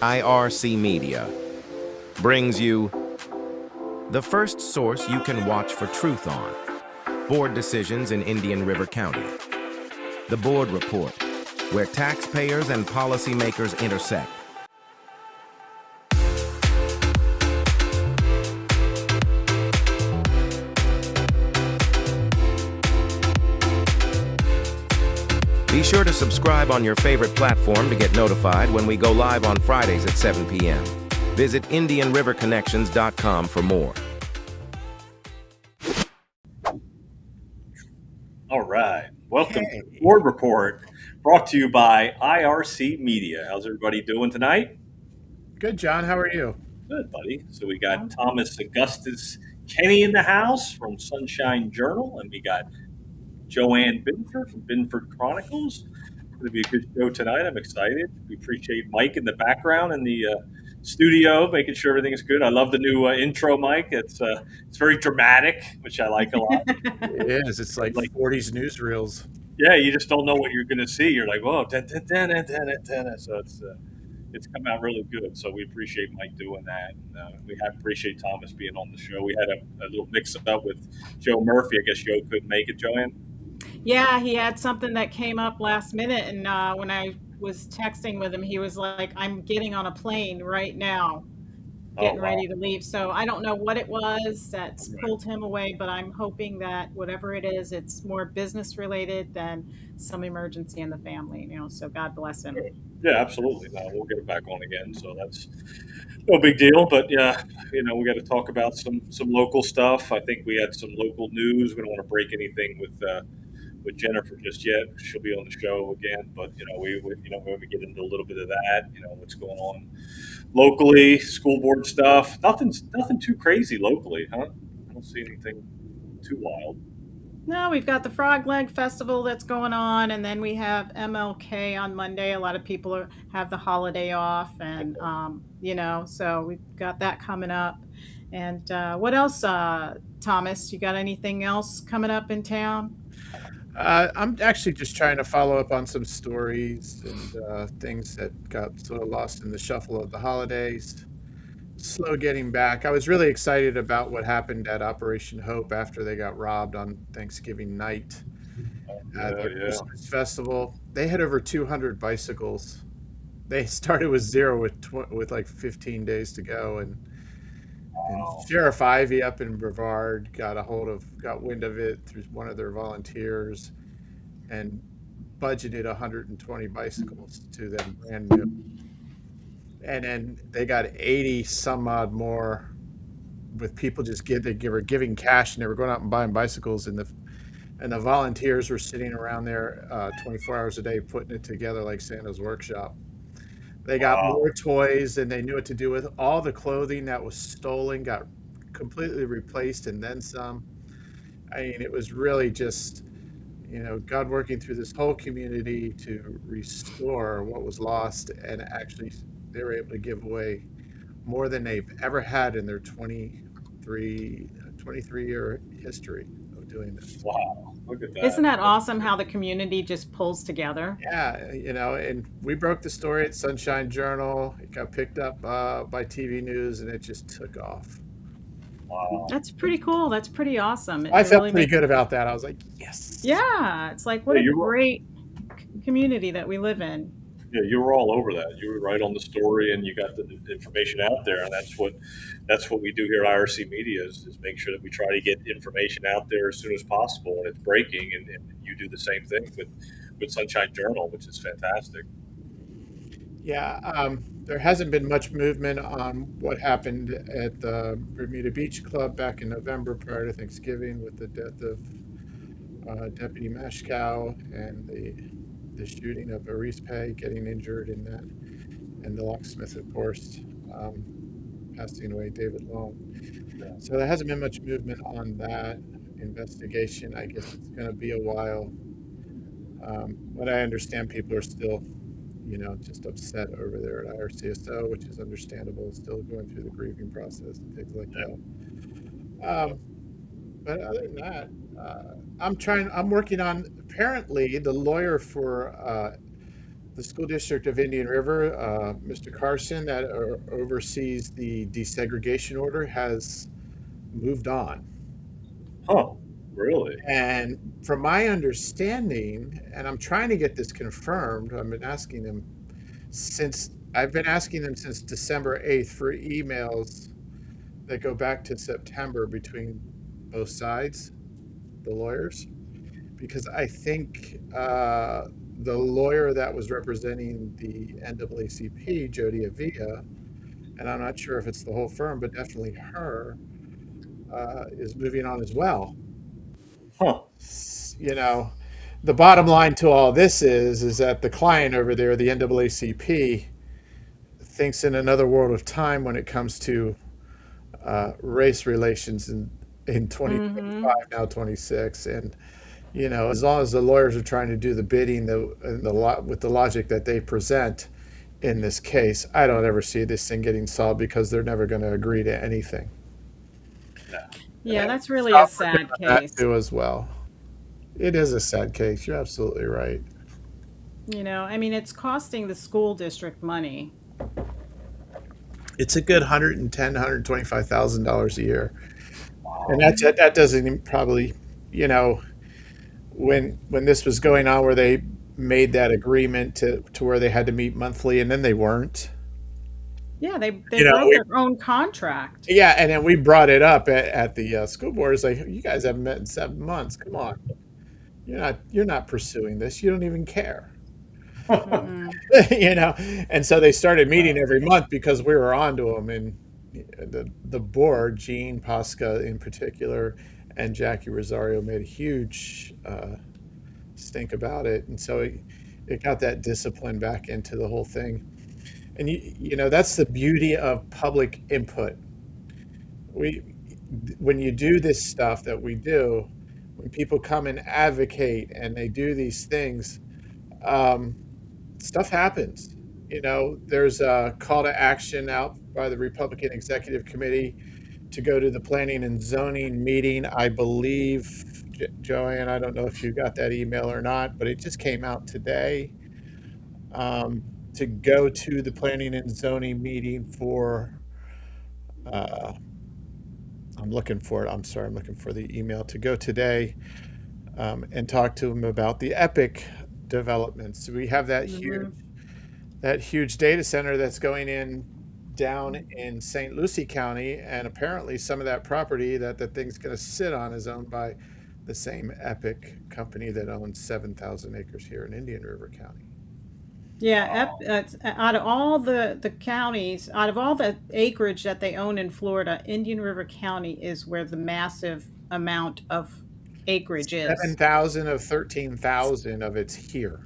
IRC Media brings you the first source you can watch for truth on board decisions in Indian River County. The Board Report, where taxpayers and policymakers intersect. Be sure to subscribe on your favorite platform to get notified when we go live on Fridays at 7 p.m. Visit IndianRiverConnections.com for more. All right. Welcome to the Board Report, brought to you by IRC Media. How's everybody doing tonight? Good, John. How are you? Good, buddy. So we got Thomas Augustus Kenny in the house from Sunshine Journal, and we got Joanne Binford from Binford Chronicles. It's going to be a good show tonight. I'm excited. We appreciate Mike in the background in the studio, making sure everything is good. I love the new intro, Mike. It's very dramatic, which I like a lot. It is. It's like 40s newsreels. Yeah, you just don't know what you're going to see. You're like, whoa, dun, dun, dun, dun, dun, dun, dun. So it's come out really good. So we appreciate Mike doing that. And, we appreciate Thomas being on the show. We had a little mix up with Joe Murphy. I guess Joe couldn't make it, Joanne. Yeah, he had something that came up last minute, and when I was texting with him, he was like, "I'm getting on a plane right now, getting ready to leave." So I don't know what it was that's pulled him away, but I'm hoping that whatever it is, it's more business related than some emergency in the family. So God bless him. Yeah, absolutely. No, we'll get it back on again. So that's no big deal. But yeah, we got to talk about some local stuff. I think we had some local news. We don't want to break anything with Jennifer just yet. She'll be on the show again, but we get into a little bit of that. What's going on locally, school board stuff. Nothing too crazy locally, huh? I don't see anything too wild. No, we've got the Frog Leg Festival that's going on, and then we have MLK on Monday. A lot of people have the holiday off, and so we've got that coming up. And what else, Thomas? You got anything else coming up in town? I'm actually just trying to follow up on some stories and things that got sort of lost in the shuffle of the holidays. Slow getting back. I was really excited about what happened at Operation Hope after they got robbed on Thanksgiving night at their Christmas festival. They had over 200 bicycles. They started with zero with like 15 days to go, and Sheriff Ivy up in Brevard got wind of it through one of their volunteers and budgeted 120 bicycles to them brand new. And then they got 80 some odd more with people they were giving cash, and they were going out and buying bicycles, and the volunteers were sitting around there 24 hours a day putting it together like Santa's workshop. They got more toys than they knew what to do with. All the clothing that was stolen got completely replaced and then some. I mean, it was really just, God working through this whole community to restore what was lost, and actually they were able to give away more than they've ever had in their 23-year history of doing this. Wow, look at that. Isn't that awesome how the community just pulls together? Yeah, and we broke the story at Sunshine Journal. It got picked up by TV News, and it just took off. Wow. That's pretty cool. That's pretty awesome. I felt pretty good about that. I was like, yes. Yeah, it's like, what a great community that we live in. Yeah, you were all over that. You were right on the story, and you got the information out there. And that's what we do here at IRC Media is make sure that we try to get information out there as soon as possible when it's breaking. And you do the same thing with Sunshine Journal, which is fantastic. Yeah, there hasn't been much movement on what happened at the Bermuda Beach Club back in November prior to Thanksgiving with the death of Deputy Mashkow and the shooting of Arispe getting injured in that, and the locksmith, of course, passing away, David Long. So there hasn't been much movement on that investigation. I guess it's going to be a while. But I understand people are still, just upset over there at IRCSO, which is understandable, still going through the grieving process and things like that. But other than that, I'm working on, apparently the lawyer for the school district of Indian River, Mr. Carson, that oversees the desegregation order, has moved on. Huh? Really? And from my understanding, and I'm trying to get this confirmed, I've been asking them since December 8th for emails that go back to September between both sides, the lawyers, because I think the lawyer that was representing the NAACP, Jody Avila, and I'm not sure if it's the whole firm, but definitely her, is moving on as well. Huh? You know, the bottom line to all this is that the client over there, the NAACP, thinks in another world of time when it comes to race relations in 2025, Mm-hmm. now 26. And, as long as the lawyers are trying to do the bidding with the logic that they present in this case, I don't ever see this thing getting solved because they're never going to agree to anything. No. Yeah, Yeah. that's really a Stop working sad on that case. too as well. It is a sad case. You're absolutely right. I mean, it's costing the school district money. It's a good 110, $125,000 a year, and Wow. that doesn't even probably, you know, when this was going on, where they made that agreement to where they had to meet monthly, and then they weren't. Yeah, they You know, broke their own contract. yeah, and then we brought it up at the school board. It's like, you guys haven't met in 7 months. Come on, you're not pursuing this. You don't even care. Mm-mm. And so they started meeting every month because we were on to them. And the board, Gene Posca in particular, and Jackie Rosario, made a huge stink about it, and so it got that discipline back into the whole thing. And that's the beauty of public input. We When you do this stuff that we do, when people come and advocate and they do these things, um, stuff happens. There's a call to action out by the Republican Executive Committee to go to the Planning and Zoning meeting. I believe, Joanne, I don't know if you got that email or not, but it just came out today, to go to the Planning and Zoning meeting for, uh, I'm looking for it. I'm sorry, I'm looking for the email to go today, and talk to them about the Epic developments. We have Mm-hmm. that huge data center that's going in down in St. Lucie County, and apparently some of that property that the thing's going to sit on is owned by the same Epic company that owns 7,000 acres here in Indian River County. Yeah, out of all the counties, out of all the acreage that they own in Florida, Indian River County is where the massive amount of acreage is. 7,000 of 13,000 of it's here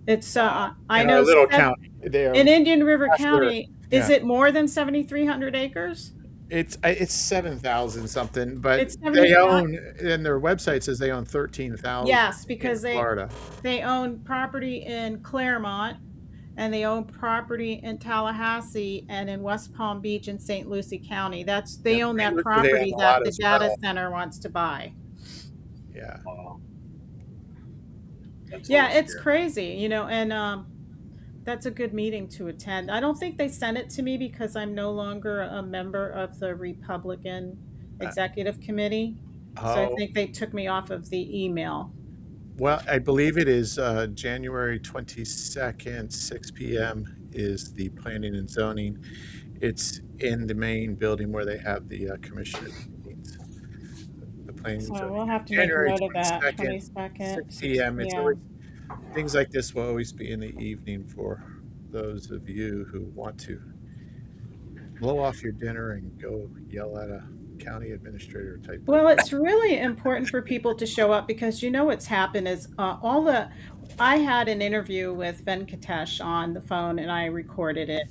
It's Wow. I in our know little county. They in own Indian River half of it. County, is Yeah, it more than 7,300 acres? it's 7,000 something, but It's they 70. own, and their website says they own 13,000 Yes, in because Florida. they own property in Claremont, and they own property in Tallahassee and in West Palm Beach in St. Lucie County. Yeah, They own St. that Lucie, they own property a that lot the as data well. center wants to buy. Yeah. Wow. That's a Yeah, little it's scary. crazy, and that's a good meeting to attend. I don't think they sent it to me because I'm no longer a member of the Republican Uh, Executive Committee. So I oh, think they took me off of the email. well, I believe it is January 22nd, 6 p.m. is the planning and zoning. It's in the main building where they have the commissioners meetings. The planning and So zoning. we'll have to make a January note of that. 22nd, 22nd, 6 6 p.m. It's always, p.m. things like this will always be in the evening for those of you who want to blow off your dinner and go yell at a county administrator type Well, person. it's really important for people to show up because what's happened is I had an interview with Venkatesh on the phone and I recorded it.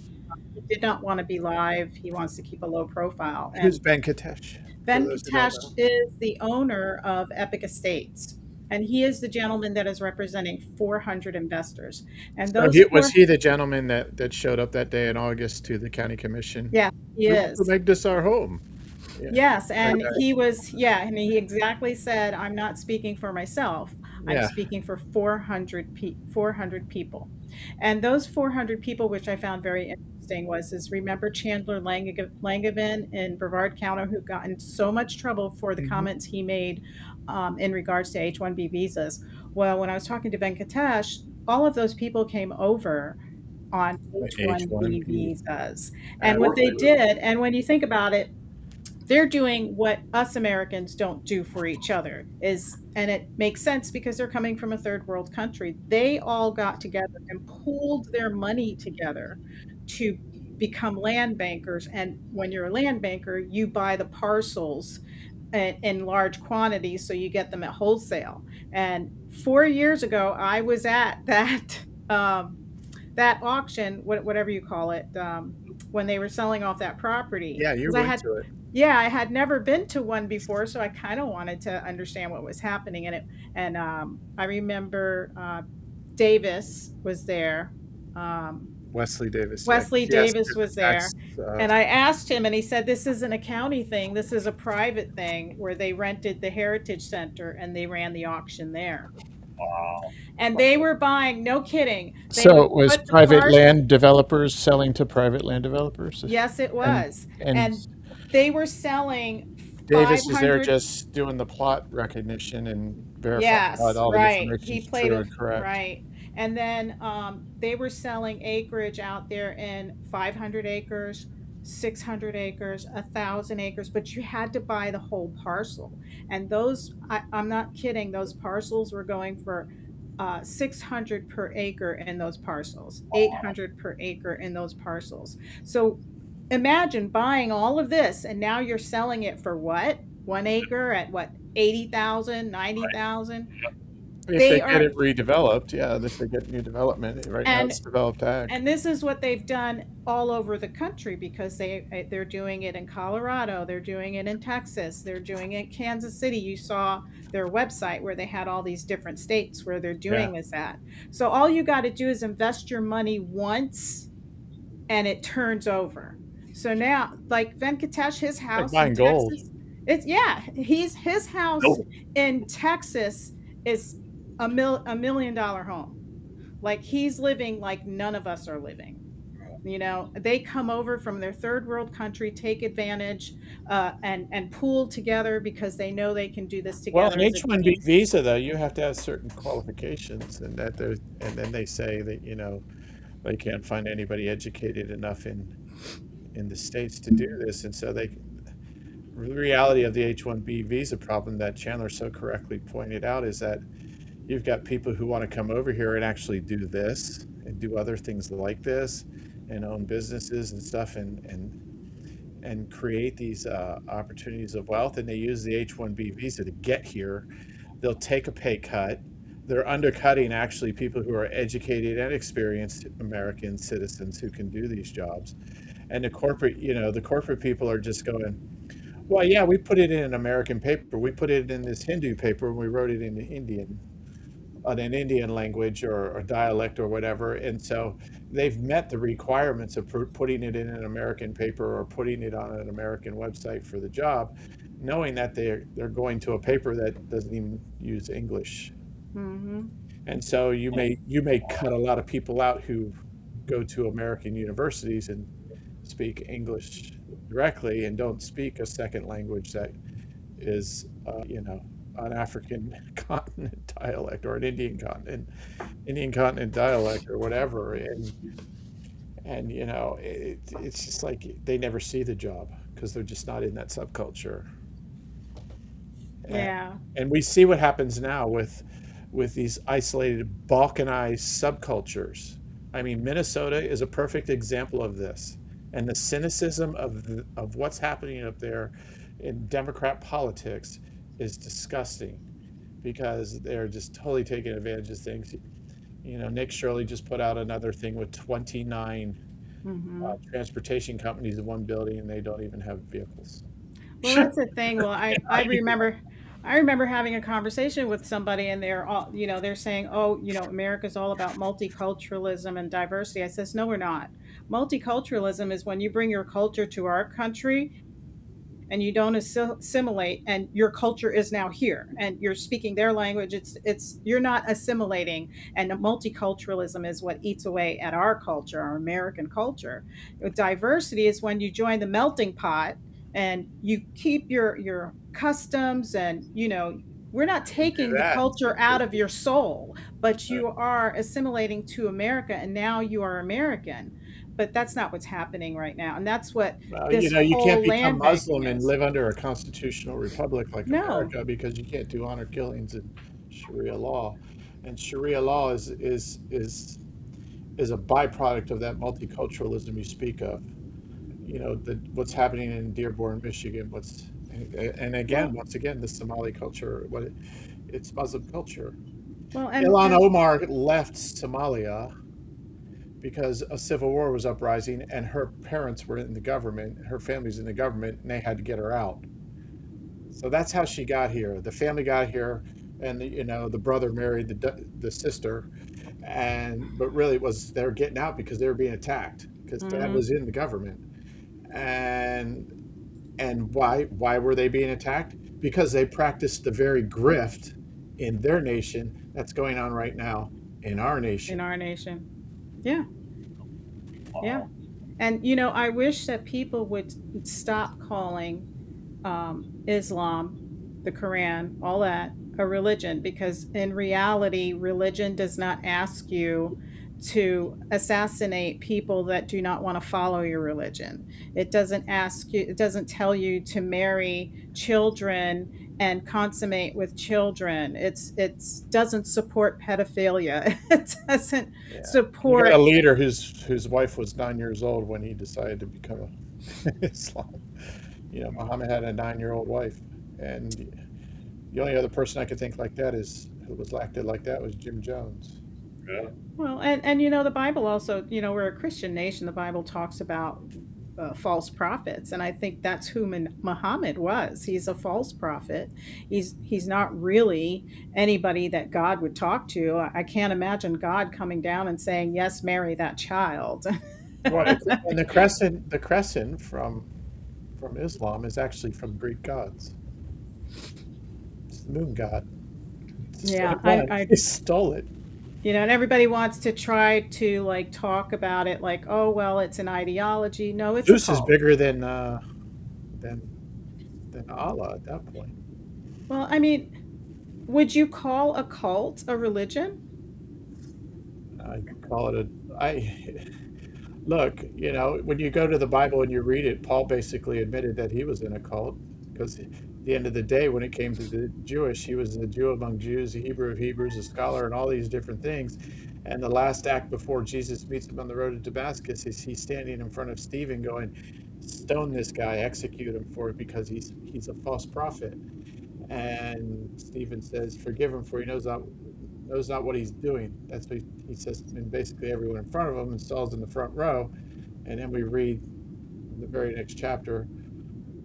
He did not want to be live. He wants to keep a low profile. Who's And Ben Katesh, for those who don't Venkatesh know? is the owner of Epic Estates. And he is the gentleman that is representing 400 investors. And So those was four, he the gentleman that showed up that day in August to the county commission? yeah, he We want to is. make this our home. Yeah. Yes, That and guy. and he exactly said, "I'm not speaking for myself. I'm Yeah. speaking for 400 people." And those 400 people, which I found very interesting, is remember Chandler Langevin in Brevard County, who got in so much trouble for the Mhm. comments he made in regards to H-1B visas. Well, when I was talking to Venkatesh, all of those people came over on H-1B H1B. visas. And And they what work they for did, and when you think about it, they're doing what us Americans don't do for each other is, and it makes sense because they're coming from a third world country. They all got together and pooled their money together to become land bankers. And when you're a land banker, you buy the parcels in large quantities, so you get them at wholesale. And 4 years ago, I was at that that auction, whatever you call it, when they were selling off that property, Yeah, you because I went had, to it. yeah, I had never been to one before, so I kind of wanted to understand what was happening in it. And I remember Davis was there. Um, Wesley Davis, yeah, 'cause Wesley he has to Davis do the was there. tax, And I asked him, and he said, "This isn't a county thing. This is a private thing where they rented the Heritage Center and they ran the auction there." wow. And they were buying, no kidding, they So would it was put the private parcel. land developers selling to private land developers? Yes, it And was. and And they were selling Davis is there 500. just doing the plot recognition and verifying that Yes, all the right. He information's played true a and correct. right. And then they were selling acreage out there in 500 acres, 600 acres, 1,000 acres, but you had to buy the whole parcel. And those, I'm not kidding, those parcels were going for 600 per acre in those parcels, 800 per acre in those parcels. So imagine buying all of this and now you're selling it for what? 1 acre at what? 80,000, 90,000. If they They get are, it redeveloped, yeah, if they get new development. Right now and it's developed ag. and this is what they've done all over the country because they're doing it in Colorado, they're doing it in Texas, they're doing it in Kansas City. You saw their website where they had all these different states where they're Yeah. doing this at. So all you got to do is invest your money once and it turns over. So now, like Venkatesh, his Like house in buying gold. Texas, it's, yeah, his house No, in Texas is $1 million home. Like he's living like none of us are living. You know, they come over from their third world country, take advantage, and pool together because they know they can do this Well, together an as a H-1B team. visa, though, you have to have certain qualifications, and then they say that they can't find anybody educated enough in the states to do this, and so the reality of the H-1B visa problem that Chandler so correctly pointed out is that you've got people who want to come over here and actually do this and do other things like this and own businesses and stuff and create these opportunities of wealth, and they use the H-1B visa to get here. They'll take a pay cut. They're undercutting actually people who are educated and experienced American citizens who can do these jobs. And the corporate people are just going, well, yeah, we put it in an American paper. We put it in this Hindu paper and we wrote it in an Indian language or dialect or whatever. And so they've met the requirements of putting it in an American paper or putting it on an American website for the job, knowing that they're going to a paper that doesn't even use English. Hmm. And so you may cut a lot of people out who go to American universities and speak English directly and don't speak a second language that is an African continent dialect or an Indian continent dialect or whatever. And it's just like they never see the job because they're just not in that subculture. And, Yeah. and we see what happens now with these isolated balkanized subcultures. I mean, Minnesota is a perfect example of this. And the cynicism of what's happening up there in Democrat politics is disgusting because they're just totally taking advantage of things. Nick Shirley just put out another thing with 29 Hmm. transportation companies in one building, and they don't even have vehicles. Well, that's the thing. Well, I How do you do remember I remember having a conversation with somebody and they're all, they're saying, "Oh, America's all about multiculturalism and diversity." I says, "No, we're not. Multiculturalism is when you bring your culture to our country and you don't assimilate, and your culture is now here and you're speaking their language, it's you're not assimilating. And multiculturalism is what eats away at our culture, our American culture. Diversity is when you join the melting pot and you keep your customs, and we're not You can do taking the that. culture out of your soul, but you are assimilating to America, and now you are American. But that's not what's happening right now, and that's what Well, this you can't whole become land banking Muslim and is. live under a constitutional republic like No. America because you can't do honor killings in Sharia law, and Sharia law is a byproduct of that multiculturalism you speak of. What's happening in Dearborn, Michigan. And again, Well, once again, the Somali culture. It's Muslim culture. well, Ilhan and Omar left Somalia because a civil war was uprising, and her parents were in the government, her family's in the government, and they had to get her out. So that's how she got here. The family got here, and the brother married the sister, but really it was they were getting out because they were being attacked because dad mhm, was in the government. And why were they being attacked? Because they practiced the very grift in their nation that's going on right now in our in nation. our nation. Yeah, yeah. Wow. And I wish that people would stop calling Islam, the Quran, all that a religion, because in reality, religion does not ask you to assassinate people that do not want to follow your religion. It doesn't ask you, it doesn't tell you to marry children and consummate with children. It doesn't support pedophilia. It doesn't Yeah, you got a support. leader whose wife was 9 years old when he decided to become a Islam. Muhammad had a 9-year-old wife, and the only other person I could think like that is who was acted like that was Jim Jones. Yeah. Well, and the Bible also, we're a Christian nation. The Bible talks about false prophets, and I think that's who Muhammad was. He's a false prophet. He's not really anybody that God would talk to. I can't imagine God coming down and saying, "Yes, marry that child." Well, and the crescent from Islam is actually from Greek gods. It's the moon god. It's the Yeah, same one. He stole it. and everybody wants to try to like talk about it like, oh well, it's an ideology. No, it's a Zeus is cult. bigger than than Allah at that point. Well, I mean, would you call a cult a religion? I call it a I look. When you go to the Bible and you read it, Paul basically admitted that he was in a cult because at the end of the day, when it came to the Jewish, he was a Jew among Jews, a Hebrew of Hebrews, a scholar, and all these different things. And the last act before Jesus meets him on the road to Damascus is he's standing in front of Stephen, going, "Stone this guy, execute him for it because he's a false prophet." And Stephen says, "Forgive him, for he knows not what he's doing." That's what he says. And basically, everyone in front of him, and Saul's in the front row. And then we read in the very next chapter,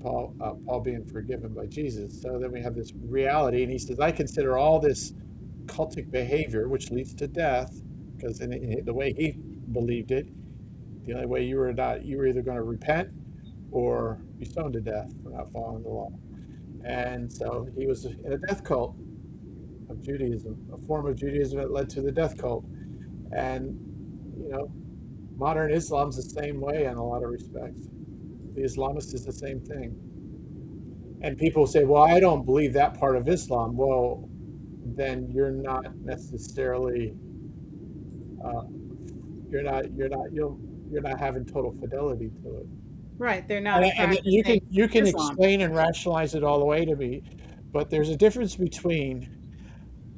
Paul being forgiven by Jesus. So then we have this reality, and he says, "I consider all this cultic behavior, which leads to death, because in the way he believed it, the only way you were either going to repent or be stoned to death for not following the law." And so he was in a death cult of Judaism, a form of Judaism that led to the death cult. And, you know, modern Islam's the same way in a lot of respects. The Islamist is the same thing. And people say, well, I don't believe that part of Islam. Well, then you're not necessarily, uh, you're not having total fidelity to it. Right, they're not And practicing you can Islam. explain and rationalize it all the way to me, but there's a difference between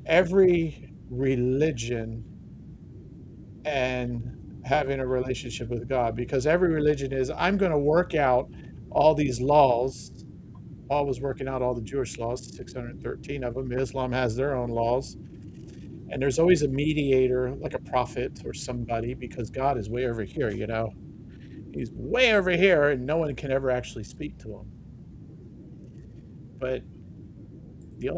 every religion and having a relationship with God, because every religion is, I'm going to work out all these laws. Paul was working out all the Jewish laws, 613 of them. Islam has their own laws. And there's always a mediator, like a prophet or somebody, because God is way over here, He's way over here, and no one can ever actually speak to him. But the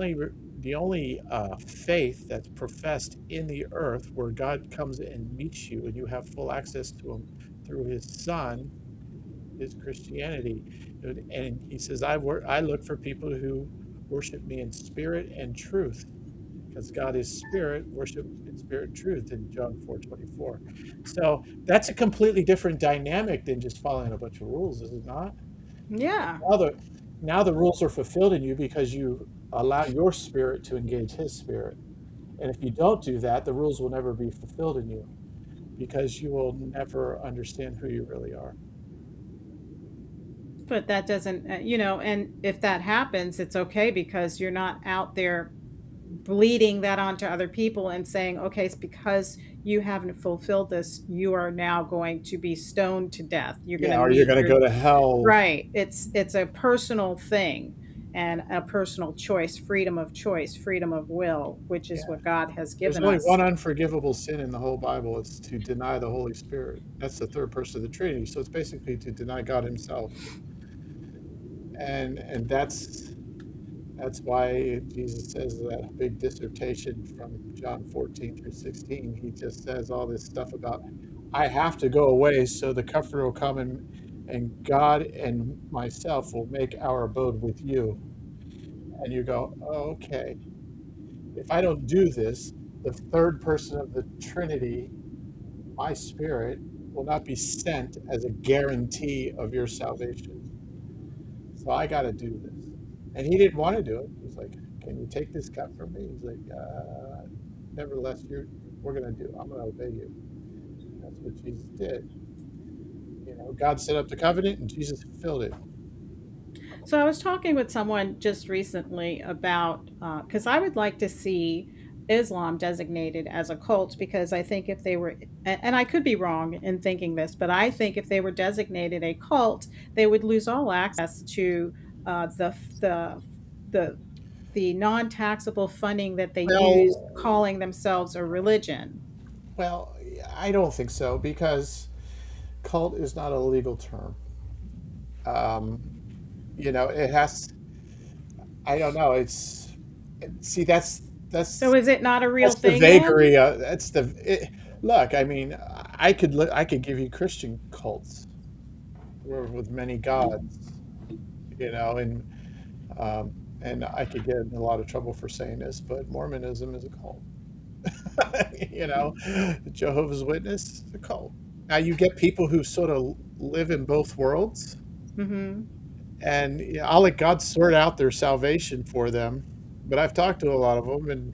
only faith that's professed in the earth, where God comes and meets you and you have full access to him through his son, is Christianity. And he says, I look for people who worship me in spirit and truth, because God is spirit, worship in spirit and truth in John 4:24. So that's a completely different dynamic than just following a bunch of rules, is it not? Yeah. Now the, now the rules are fulfilled in you because you allow your spirit to engage his spirit. And if you don't do that, the rules will never be fulfilled in you because you will never understand who you really are. But that doesn't, and if that happens, it's okay because you're not out there bleeding that onto other people and saying, okay, it's because you haven't fulfilled this, you are now going to be stoned to death. You're going to Yeah, or you're meet going to your go to hell. right. It's a personal thing and a personal choice, freedom of choice, freedom of will, which is Yeah. what God has There's given only us. one unforgivable sin in the whole Bible. It's to deny the Holy Spirit. That's the third person of the Trinity. So it's basically to deny God himself. And that's why Jesus says that big dissertation from John 14 through 16. He just says all this stuff about, I have to go away so the comforter will come, and God and myself will make our abode with you. And you go, oh, okay. If I don't do this, the third person of the Trinity, my spirit, will not be sent as a guarantee of your salvation. So I got to do this. And he didn't want to do it. He's like, can you take this cup from me? He's like, nevertheless, we're going to do. I'm going to obey you. And that's what Jesus did. God set up the covenant and Jesus fulfilled it. So I was talking with someone just recently about because I would like to see Islam designated as a cult because I think if they were, and I could be wrong in thinking this, but I think if they were designated a cult, they would lose all access to the the the non-taxable funding that they use Well, calling themselves a religion. well, I don't think so because cult is not a legal term. Um, it has. I don't know. See, So that's is it not a real that's the thing then? vagary. Look. I mean, I could give you Christian cults with many gods, you know, and um, and I could get in a lot of trouble for saying this, but Mormonism is a cult. you know, Jehovah's Witness is a cult. Now you get people who sort of live in both worlds, Mm-hmm. and I'll let God sort out their salvation for them. But I've talked to a lot of them, and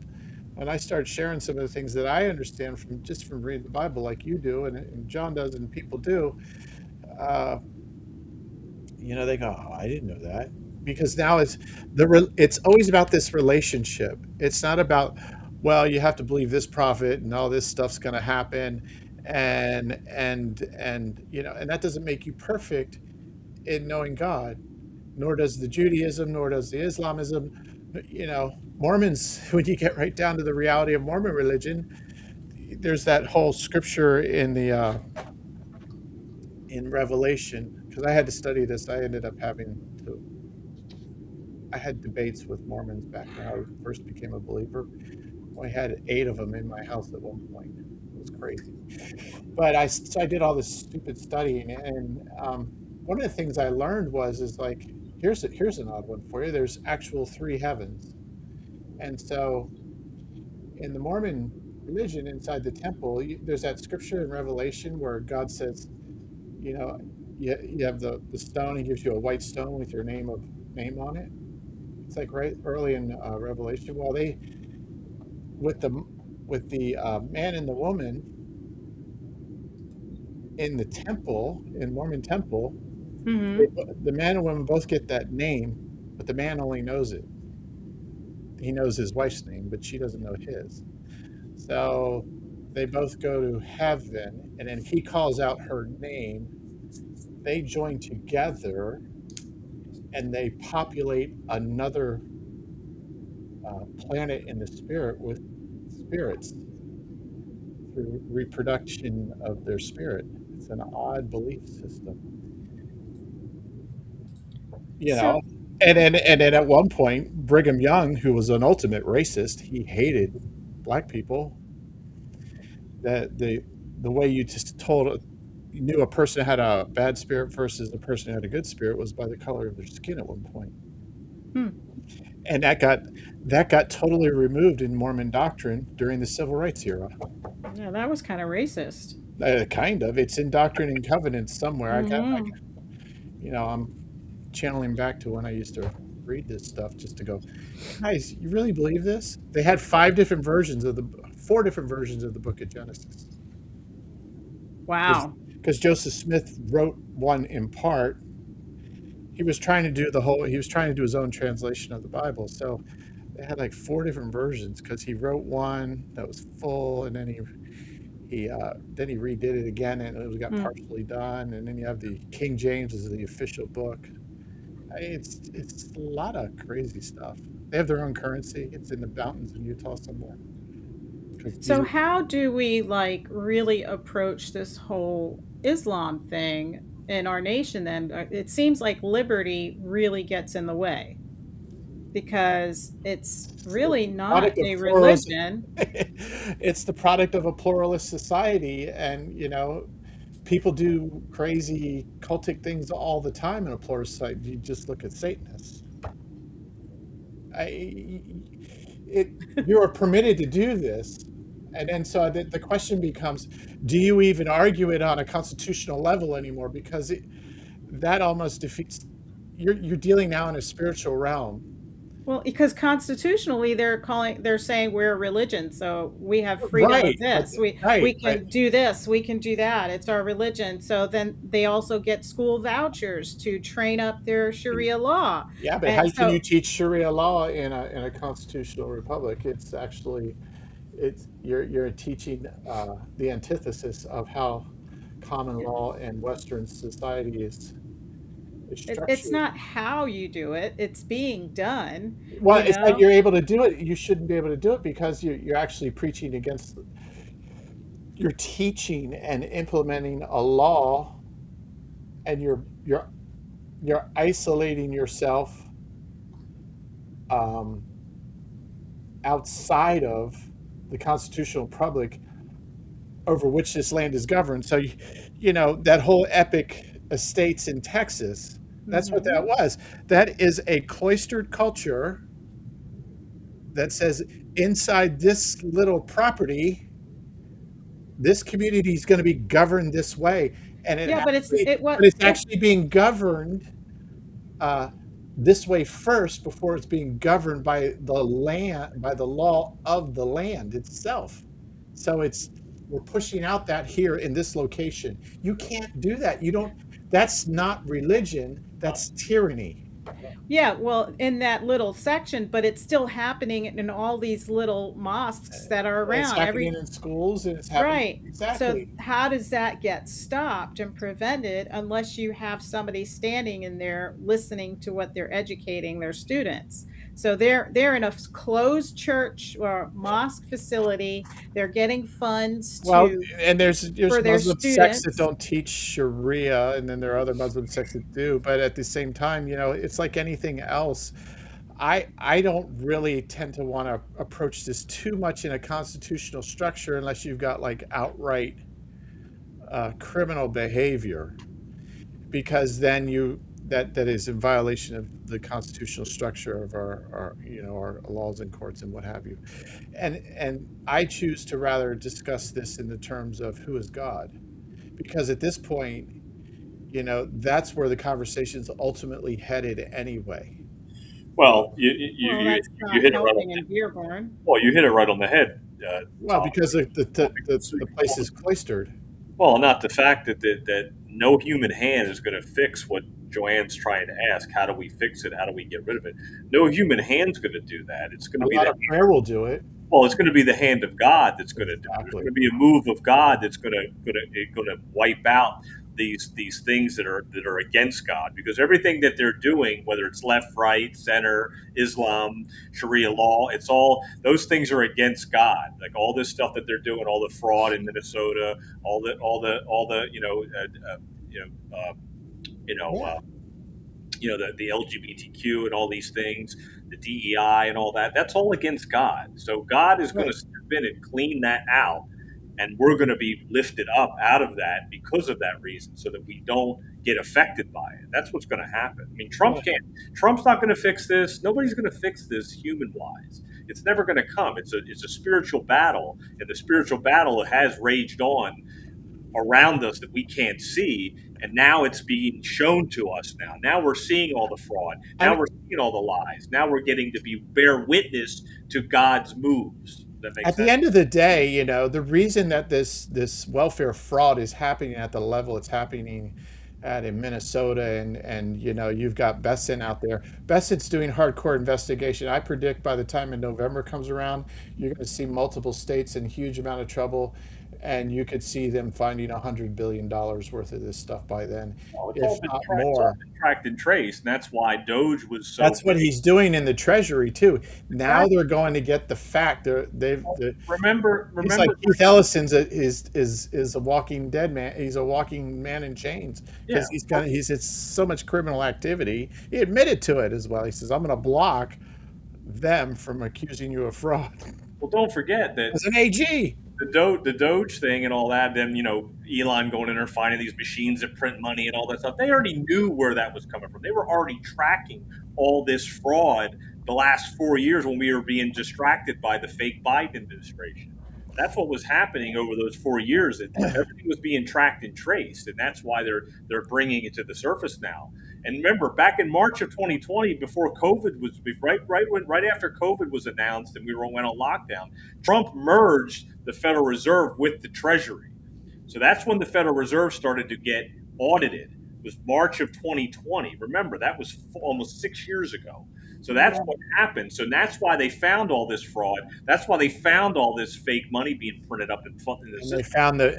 when I start sharing some of the things that I understand from reading the Bible, like you do, and John does, and people do, uh, they go, "Oh, I didn't know that," because now it's always about this relationship. It's not about, well, you have to believe this prophet and all this stuff's going to happen, and that doesn't make you perfect in knowing God, nor does the Judaism, nor does the Islamism. Mormons, when you get right down to the reality of Mormon religion, there's that whole scripture in Revelation. Because I had to study this, I had debates with Mormons back when I first became a believer. I had 8 of them in my house at one point. It was crazy. But so I did all this stupid studying, and one of the things I learned is like, here's an odd one for you. There's actual 3 heavens, and so in the Mormon religion, inside the temple, there's that scripture in Revelation where God says, you know, you have the stone. He gives you a white stone with your name on it. It's like right early in Revelation. Well, they with the man and the woman in the temple, in Mormon temple, Mm-hmm. the man and woman both get that name, but the man only knows it. He knows his wife's name, but she doesn't know his. So they both go to heaven, and then he calls out her name. They join together, and they populate another planet in the spirit with spirits through reproduction of their spirit. It's an odd belief system, you know. So And then at one point, Brigham Young, who was an ultimate racist, he hated black people. That the way you just told knew a person had a bad spirit versus a person who had a good spirit was by the color of their skin at one point. Hmm. And that got totally removed in Mormon doctrine during the Civil Rights era. Yeah, that was kind of racist. Kind of. It's in Doctrine and Covenants somewhere. Hmm. I'm channeling back to when I used to read this stuff just to go, guys, you really believe this? They had four different versions of the Book of Genesis. Wow. Because Joseph Smith wrote one in part. He was trying to do his own translation of the Bible. So they had like four different versions because he wrote one that was full, and then he redid it again, and it got Hmm. partially done. And then you have the King James as the official book. It's a lot of crazy stuff. They have their own currency. It's in the mountains in Utah somewhere. Because So how do we like really approach this whole Islam thing in our nation then? It seems like liberty really gets in the way because it's really not product of a pluralism. religion. It's the product of a pluralist society, and people do crazy cultic things all the time in a pluralist society. You just look at Satanists. I, it You are permitted to do this, and then so the question becomes: do you even argue it on a constitutional level anymore? Because that almost defeats. You're dealing now in a spiritual realm. Well, because constitutionally they're saying we're a religion, so we have freedom of Right, this. We but can do this, we can do that. It's our religion. So then they also get school vouchers to train up their Sharia law. yeah, but how And can you so teach Sharia law in a constitutional republic? It's actually you're teaching the antithesis of how common law and Western society is it's structured. not how you do it, it's being done, Well, you it's that know? you're able to do it. You shouldn't be able to do it because you're actually preaching against. You're teaching and implementing a law, and you're isolating yourself um, outside of the constitutional republic over which this land is governed. So, that whole epic estates in Texas, that's what that Mhm. was. That is a cloistered culture that says inside this little property, this community is going to be governed this way. And Yeah, but it's it what it's it actually being governed uh, this way first before it's being governed by the land, by the law of the land itself. So we're pushing out that here in this location. You can't do that. You don't. That's not religion. That's tyranny. Yeah, well, in that little section, but it's still happening in all these little mosques that are It's around. happening in schools, and it's happening Right. So exactly. how does that get stopped and prevented unless you have somebody standing in there listening to what they're educating their students? So they're in a closed church or mosque facility. They're getting funds Well, to and there's for their Muslim sects that students. don't teach Sharia, and then there are other Muslim sects that do. But at the same time, it's like anything else. I don't really tend to want to approach this too much in a constitutional structure unless you've got like outright criminal behavior, because then that is in violation of the constitutional structure of our laws and courts and what have you. And I choose to rather discuss this in the terms of who is God, because at this point, that's where the conversation's ultimately headed anyway. Well, Well, that's you not hit it right helping on. in Dearborn. Well, you hit it right on the head, Well, Tom. because Well, because, the place is cloistered. well, not the fact that no human hand is going to fix what Joanne's trying to ask. How do we fix it? How do we get rid of it? No human hand's going to do that. It's going A to be lot the of prayer will do it. Well, it's going to be the hand of God that's going to do it. There's going Exactly. to be a move of God that's going to wipe out these things that are against God, because everything that they're doing, whether it's left, right, center, Islam, Sharia law, it's all those things are against God. Like all this stuff that they're doing, all the fraud in Minnesota, all the you know uh, you know. Yeah. The LGBTQ and all these things, the DEI and all that, that's all against God. So God is going to Right. step in and clean that out. and we're going to be lifted up out of that because of that reason, so that we don't get affected by it. That's what's going to happen. I mean, Trump's not going to fix this. Nobody's going to fix this human wise. It's never going to come. It's a spiritual battle, and the spiritual battle has raged on around us that we can't see, and now it's being shown to us. Now we're seeing all the fraud. Now we're seeing all the lies. Now we're getting to bear witness to God's moves. That makes At sense. the end of the day, the reason that this welfare fraud is happening at the level it's happening at in Minnesota, and you've got Besson out there. Besson's doing hardcore investigation. I predict by the time in November comes around, you're going to see multiple states in huge amount of trouble, and you could see them finding $100 billion worth of this stuff by then, Well, if not more. tracked and traced, and that's why Doge was so. That's what he's doing in the Treasury too. Now Exactly. they're going to get the fact. Remember, He's like Keith Ellison's is a walking dead man. He's a walking man in chains because yeah. he's it's so much criminal activity. He admitted to it as well. He says, "I'm going to block them from accusing you of fraud." Well, don't forget that As an AG, the Doge thing and all that, then Elon going in there finding these machines that print money and all that stuff. They already knew where that was coming from. They were already tracking all this fraud the last 4 years when we were being distracted by the fake Biden administration. That's what was happening over those 4 years. Everything was being tracked and traced, and that's why they're bringing it to the surface now. And remember, back in March of 2020, before COVID was right after COVID was announced and we went on lockdown, Trump merged the Federal Reserve with the Treasury. So that's when the Federal Reserve started to get audited. It was March of 2020. Remember, that was almost 6 years ago. So that's what happened. So that's why they found all this fraud. That's why they found all this fake money being printed up in the system.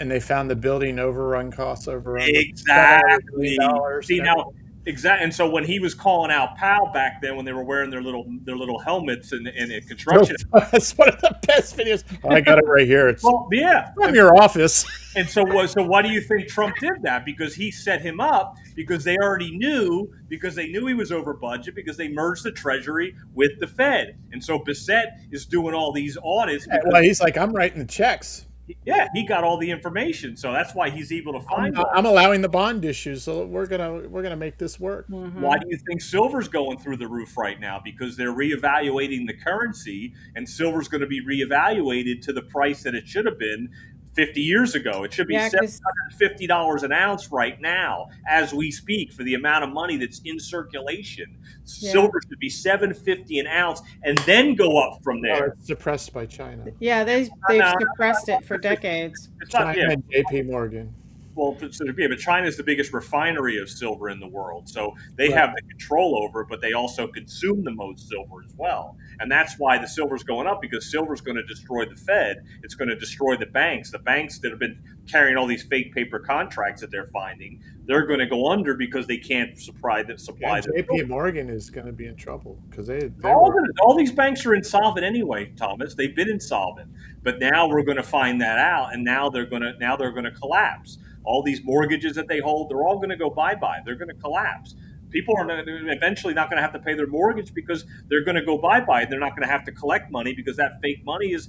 they found the building overrun costs overrun Exactly. $1 See now, exactly. And so when he was calling out Powell back then, when they were wearing their little helmets in construction, That's one of the best videos. I got it right here. It's well, yeah, from your office. And so why do you think Trump did that? Because he set him up, because they already knew, because they knew he was over budget, because they merged the Treasury with the Fed. And so Bissett is doing all these audits. Well, he's like, I'm writing the checks. Yeah, he got all the information. So that's why he's able to find I'm allowing the bond issues, so we're gonna make this work. Mm-hmm. Why do you think silver's going through the roof right now? Because they're reevaluating the currency, and silver's going to be reevaluated to the price that it should have been 50 years ago. It should be $750 an ounce right now as we speak for the amount of money that's in circulation. Silver should be $750 an ounce and then go up from there. It's suppressed by China. Yeah, they've suppressed it for decades. China and JP Morgan. Well, but China is the biggest refinery of silver in the world. So they have the control over it, but they also consume the most silver as well. And that's why the silver's going up, because silver's going to destroy the Fed. It's going to destroy the banks. The banks that have been carrying all these fake paper contracts that they're finding, they're going to go under because they can't supply the JP Morgan is going to be in trouble because all these banks are insolvent anyway, Thomas. They've been insolvent, but now we're going to find that out, and now they're going to collapse. All these mortgages that they hold, they're all going to go bye-bye. They're going to collapse. People are eventually not going to have to pay their mortgage because they're going to go bye-bye. They're not going to have to collect money because that fake money is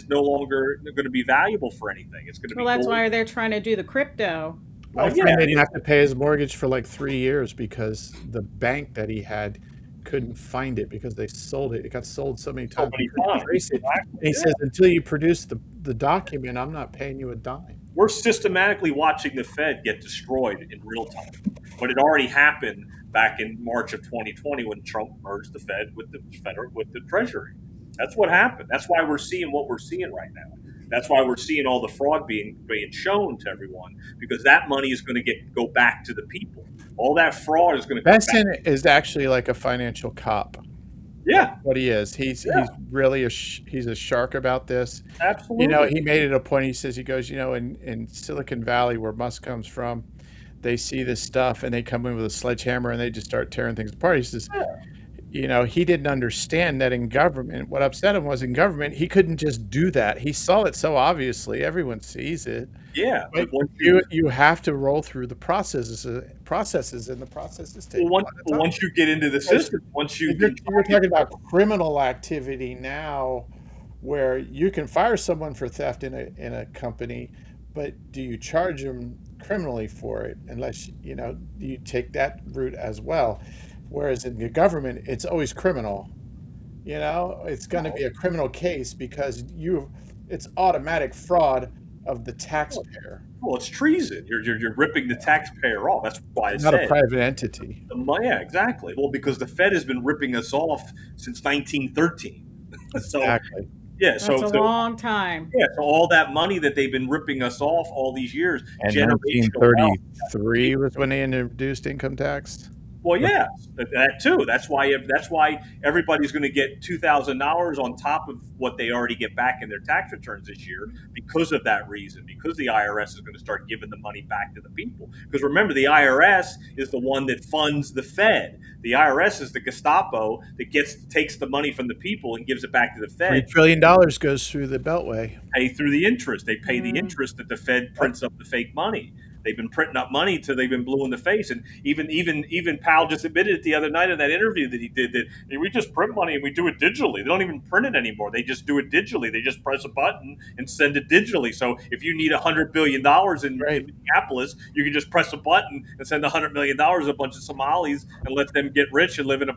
no longer going to be valuable for anything. It's going to be. Well, that's why they're trying to do the crypto. My friend didn't have to pay his mortgage for like 3 years because the bank that he had couldn't find it because they sold it. It got sold so many times. And he says, until you produce the document, I'm not paying you a dime. We're systematically watching the Fed get destroyed in real time. But it already happened back in March of 2020 when Trump merged the Fed with the Treasury. That's what happened. That's why we're seeing what we're seeing right now. That's why we're seeing all the fraud being shown to everyone, because that money is going to go back to the people. All that fraud is going to. Besson is actually like a financial cop. Yeah, that's what he is. He's really he's a shark about this. Absolutely. He made it a point. He says, in Silicon Valley, where Musk comes from, they see this stuff and they come in with a sledgehammer and they just start tearing things apart. He says, he didn't understand that in government. What upset him was in government, he couldn't just do that. He saw it so obviously. Everyone sees it. Yeah, but you have to roll through the processes, and the processes take. Once you get into the system, you're talking about criminal activity now, where you can fire someone for theft in a company, but do you charge them criminally for it unless you take that route as well? Whereas in the government, it's always criminal. It's going to No, be a criminal case because it's automatic fraud of the well, taxpayer, well, it's treason. You're ripping the taxpayer off. That's why I not a said private entity. yeah, exactly. Well, because the Fed has been ripping us off since 1913. So Exactly. yeah, That's so a so long time. yeah, so all that money that they've been ripping us off all these years, And generational wealth. 1933 was when they introduced income tax. Well, yeah, that too. That's why everybody's going to get $2,000 on top of what they already get back in their tax returns this year because of that reason. Because the IRS is going to start giving the money back to the people. Because remember, the IRS is the one that funds the Fed. The IRS is the Gestapo that takes the money from the people and gives it back to the Three Fed. trillion dollars goes through the Beltway. Pay through the interest. They pay the Mm. interest that the Fed prints up the fake money. They've been printing up money till they've been blue in the face. And even Powell just admitted it the other night in that interview that he did that we just print money and we do it digitally. They don't even print it anymore. They just do it digitally. They just press a button and send it digitally. So if you need $100 billion Right. in Minneapolis, you can just press a button and send $100 million to a bunch of Somalis and let them get rich and live in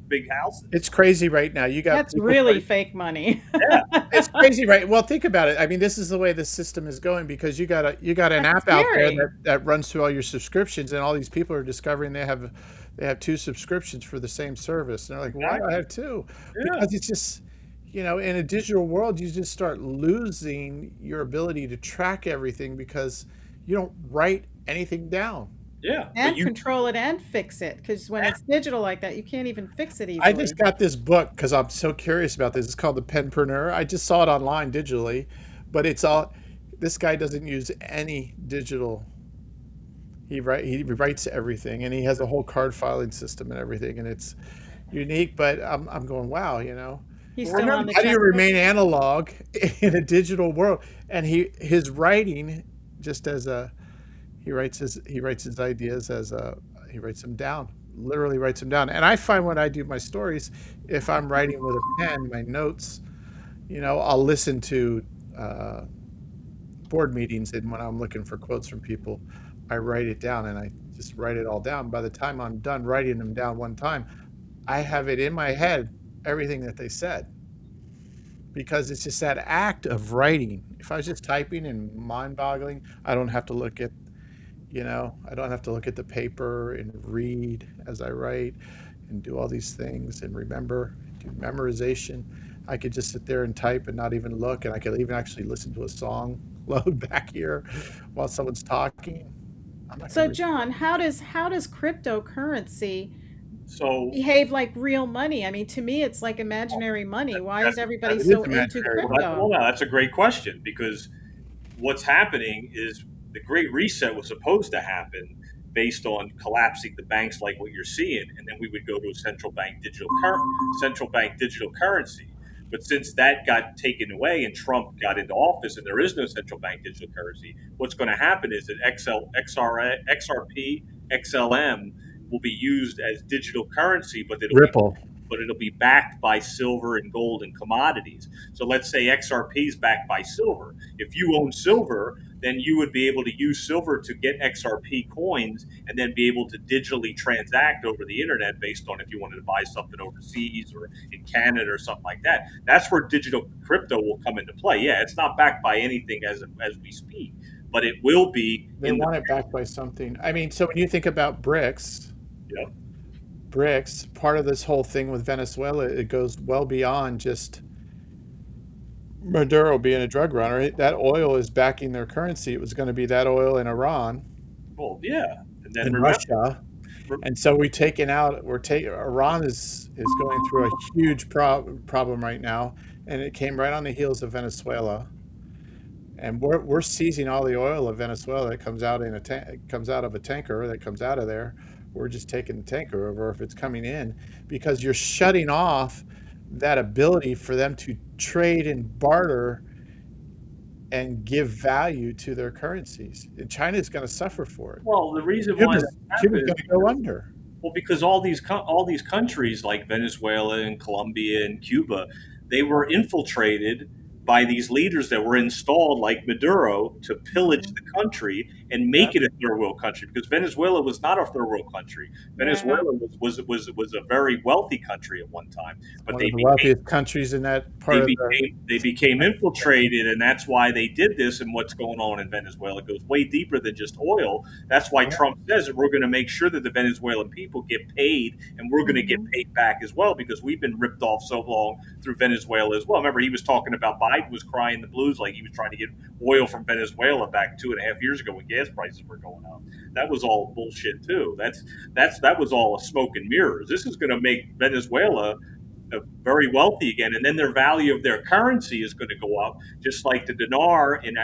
big houses. It's crazy right now. You got That's people really fake money. Yeah, It's crazy, right? Well, think about it. I mean, this is the way the system is going because you got an That's app out there scary. that runs through all your subscriptions, and all these people are discovering they have two subscriptions for the same service. And they're like, why do I exactly. have two? Yeah, Because it's just in a digital world, you just start losing your ability to track everything because you don't write anything down. yeah. But And control it and fix it. Because when it's digital like that, you can't even fix it I easily. just got this book because I'm so curious about this. It's called The Penpreneur. I just saw it online digitally, but it's all. This guy doesn't use any digital. He writes everything, and he has a whole card filing system and everything, and it's unique. But I'm going, wow, He's well, still on remember, the how do you checkbook. remain analog in a digital world? And his writing just as a he writes his ideas as a he writes them down, literally writes them down. And I find when I do my stories, if I'm writing with a pen, my notes, I'll listen to uh, board meetings, and when I'm looking for quotes from people, I write it down and I just write it all down. By the time I'm done writing them down one time, I have it in my head everything that they said because it's just that act of writing. If I was just typing and mind-boggling, I don't have to look at the paper and read as I write and do all these things and do memorization. I could just sit there and type and not even look, and I could even actually listen to a song load back here while someone's talking. I'm not So, going to John, how does cryptocurrency so behave like real money? I mean, to me, it's like imaginary money. Why is that's everybody It is so into imaginary well, money. crypto? no, that's a great question because what's happening is the Great Reset was supposed to happen based on collapsing the banks like what you're seeing, and then we would go to a central bank digital currency. But since that got taken away and Trump got into office and there is no central bank digital currency, what's going to happen is that XRP, XLM will be used as digital currency, Ripple. but it'll be backed by silver and gold and commodities. So let's say XRP is backed by silver. If you own silver, then you would be able to use silver to get XRP coins and then be able to digitally transact over the internet based on if you wanted to buy something overseas or in Canada or something like that. That's where digital crypto will come into play. Yeah, it's not backed by anything as we speak, but it will be They in the want it backed by something. I mean, so when you think about yep. BRICS, part of this whole thing with Venezuela, it goes well beyond just Maduro being a drug runner. That oil is backing their currency. It was going to be that oil in Iran Well, yeah. And then and remember, Russia. And so Iran is going through a huge problem right now, and it came right on the heels of Venezuela. And we're seizing all the oil of Venezuela that comes out comes out of a tanker that comes out of there. We're just taking the tanker over if it's coming in because you're shutting off that ability for them to trade and barter and give value to their currencies. And China's going to suffer for it. well, the reason why that Cuba's happened going to go under. well, because all these countries like Venezuela and Colombia and Cuba, they were infiltrated by these leaders that were installed, like Maduro, to pillage the country and Yeah. make it a third world country. Because Venezuela was not a third world country. Yeah. Venezuela was a very wealthy country at one time, but One of the wealthiest countries in that part of the. they became infiltrated, and that's why they did this. And what's going on in Venezuela goes way deeper than just oil. That's why Trump says that we're going to make sure that the Venezuelan people get paid, and we're going to get paid back as well, because we've been ripped off so long through Venezuela as well. Remember, he was talking about Biden was crying the blues like he was trying to get oil from Venezuela back 2.5 years ago when gas prices were going up. That was all bullshit too. That was all a smoke and mirrors. This is going to make Venezuela very wealthy again, and then their value of their currency is going to go up, just like the dinar in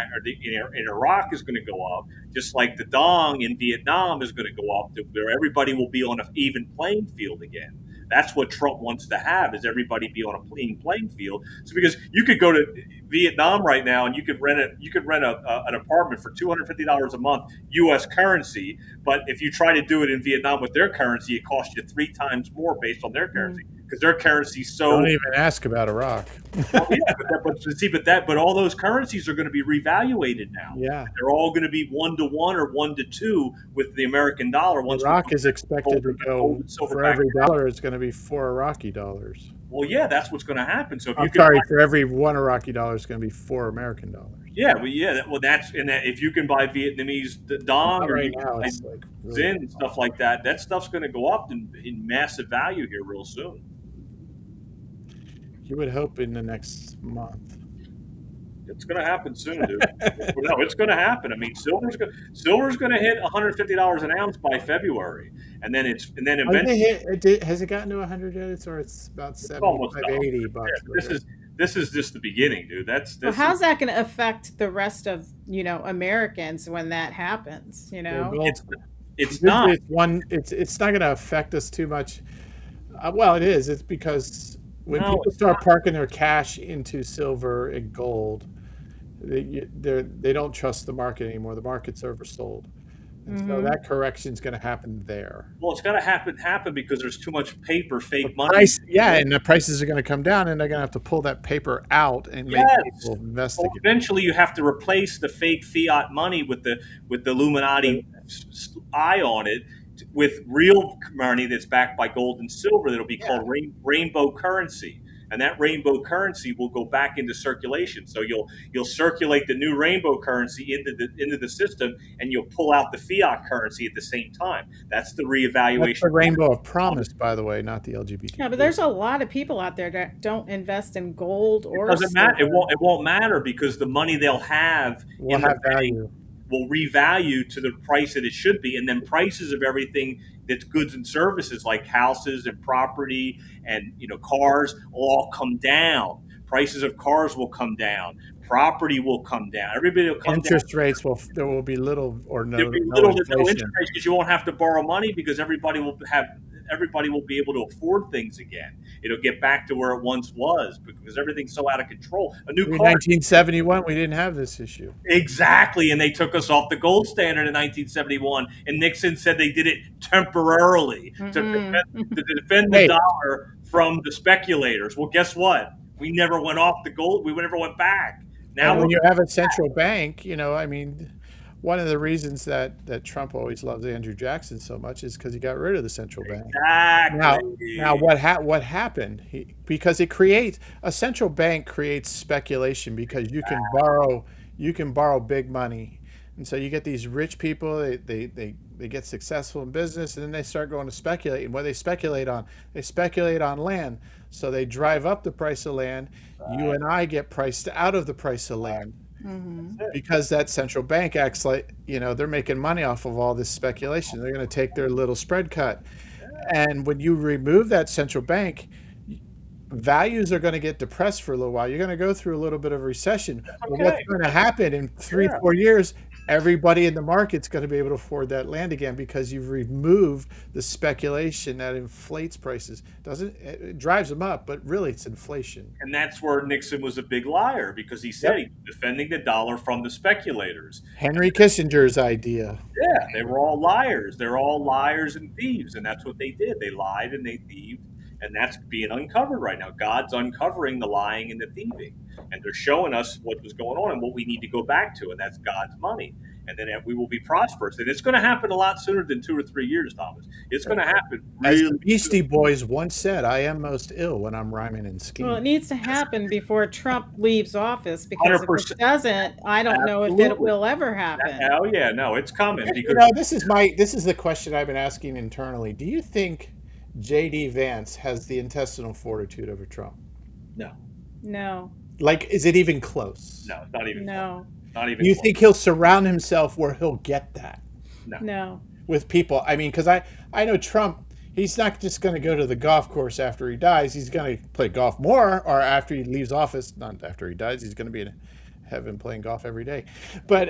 Iraq is going to go up, just like the dong in Vietnam is going to go up, where everybody will be on an even playing field again. That's what Trump wants to have, is everybody be on a clean playing field. So because you could go to Vietnam right now and you could rent an apartment for $250 a month, U.S. currency, but if you try to do it in Vietnam with their currency, it costs you 3 times more based on their currency, because their currency so. Don't even ask about Iraq. Well, yeah, but all those currencies are going to be revaluated now. Yeah. They're all going to be 1-to-1 or 1-to-2 with the American dollar. Once Iraq is expected to go, for every dollar, it's going to be 4 Iraqi dollars. Well, yeah, that's what's going to happen. So if I'm you sorry, for every 1 Iraqi dollar, it's going to be 4 American dollars. Yeah, that's if you can buy Vietnamese dong or Right you now, can buy it's like really Zin and stuff like that, that stuff's going to go up in massive value here real soon. You would hope in the next month. It's going to happen soon, dude. No, it's going to happen. I mean, silver's going to hit $150 an ounce by February, and then eventually Has it gotten to 100 yet? Or it's about it's almost $75, done. $80. Yeah, this is just the beginning, dude. Well, how's that going to affect the rest of Americans when that happens? It's not. It's not going to affect us too much. Well, it is. It's because when people it's start not. parking their cash into silver and gold, they don't trust the market anymore. The market's oversold. And so that correction is going to happen there. Well, it's got to happen because there's too much paper, fake money. And the prices are going to come down, and they're going to have to pull that paper out and make people invest again. Eventually, you have to replace the fake fiat money with the Illuminati eye on it with real money that's backed by gold and silver. That'll be called rainbow currency. And that rainbow currency will go back into circulation. So you'll circulate the new rainbow currency into the system, and you'll pull out the fiat currency at the same time. That's the reevaluation. That's the rainbow of promise, by the way, not the LGBT. Yeah, but there's a lot of people out there that don't invest in gold or It doesn't matter. It won't matter, because the money they'll have will have value. Will revalue to the price that it should be, and then prices of everything that's goods and services like houses and property and cars will all come down. Prices of cars will come down. Property will come down. Everybody will come down. Interest rates there will be little or no. There'll be little to no interest rates, because you won't have to borrow money, because everybody will be able to afford things again. It'll get back to where it once was, because everything's so out of control. In 1971, we didn't have this issue. Exactly, and they took us off the gold standard in 1971, and Nixon said they did it temporarily to defend the dollar from the speculators. Well, guess what? We never went off the gold. We never went back. Now, when you have a central bank, one of the reasons that Trump always loves Andrew Jackson so much is because he got rid of the central bank. Exactly. Now what happened? Because a central bank creates speculation, because you can borrow big money, and so you get these rich people. They get successful in business, and then they start going to speculate. And what they speculate on? They speculate on land. So they drive up the price of land. You and I get priced out of the price of land. Because that central bank acts like, they're making money off of all this speculation. They're going to take their little spread cut. And when you remove that central bank, values are going to get depressed for a little while. You're going to go through a little bit of a recession. But what's going to happen in 3-4 years? Everybody in the market's going to be able to afford that land again, because you've removed the speculation that inflates prices. It drives them up, but really it's inflation. And that's where Nixon was a big liar, because he said he was defending the dollar from the speculators. Henry Kissinger's idea. Yeah, they were all liars. They're all liars and thieves, and that's what they did. They lied and they thieved, and that's being uncovered right now. God's uncovering the lying and the thieving, and they're showing us what was going on and what we need to go back to, and that's God's money. And then we will be prosperous. And it's going to happen a lot sooner than 2 or 3 years, Thomas. It's going to happen As really the Beastie Boys once said, I am most ill when I'm rhyming and scheming. Well, it needs to happen before Trump leaves office, because if 100%. it doesn't, I don't know if it Absolutely. will ever happen. Oh yeah, no, it's coming You because know, this is the question I've been asking internally. Do you think J.D. Vance has the intestinal fortitude over Trump? no, No, Like, is it even close? no, it's not even no, not even Do you close. think he'll surround himself where he'll get that no. with people? I mean, because I know Trump, he's not just going to go to the golf course after he dies. He's going to play golf more, or after he leaves office, not after he dies. He's going to be in heaven playing golf every day. But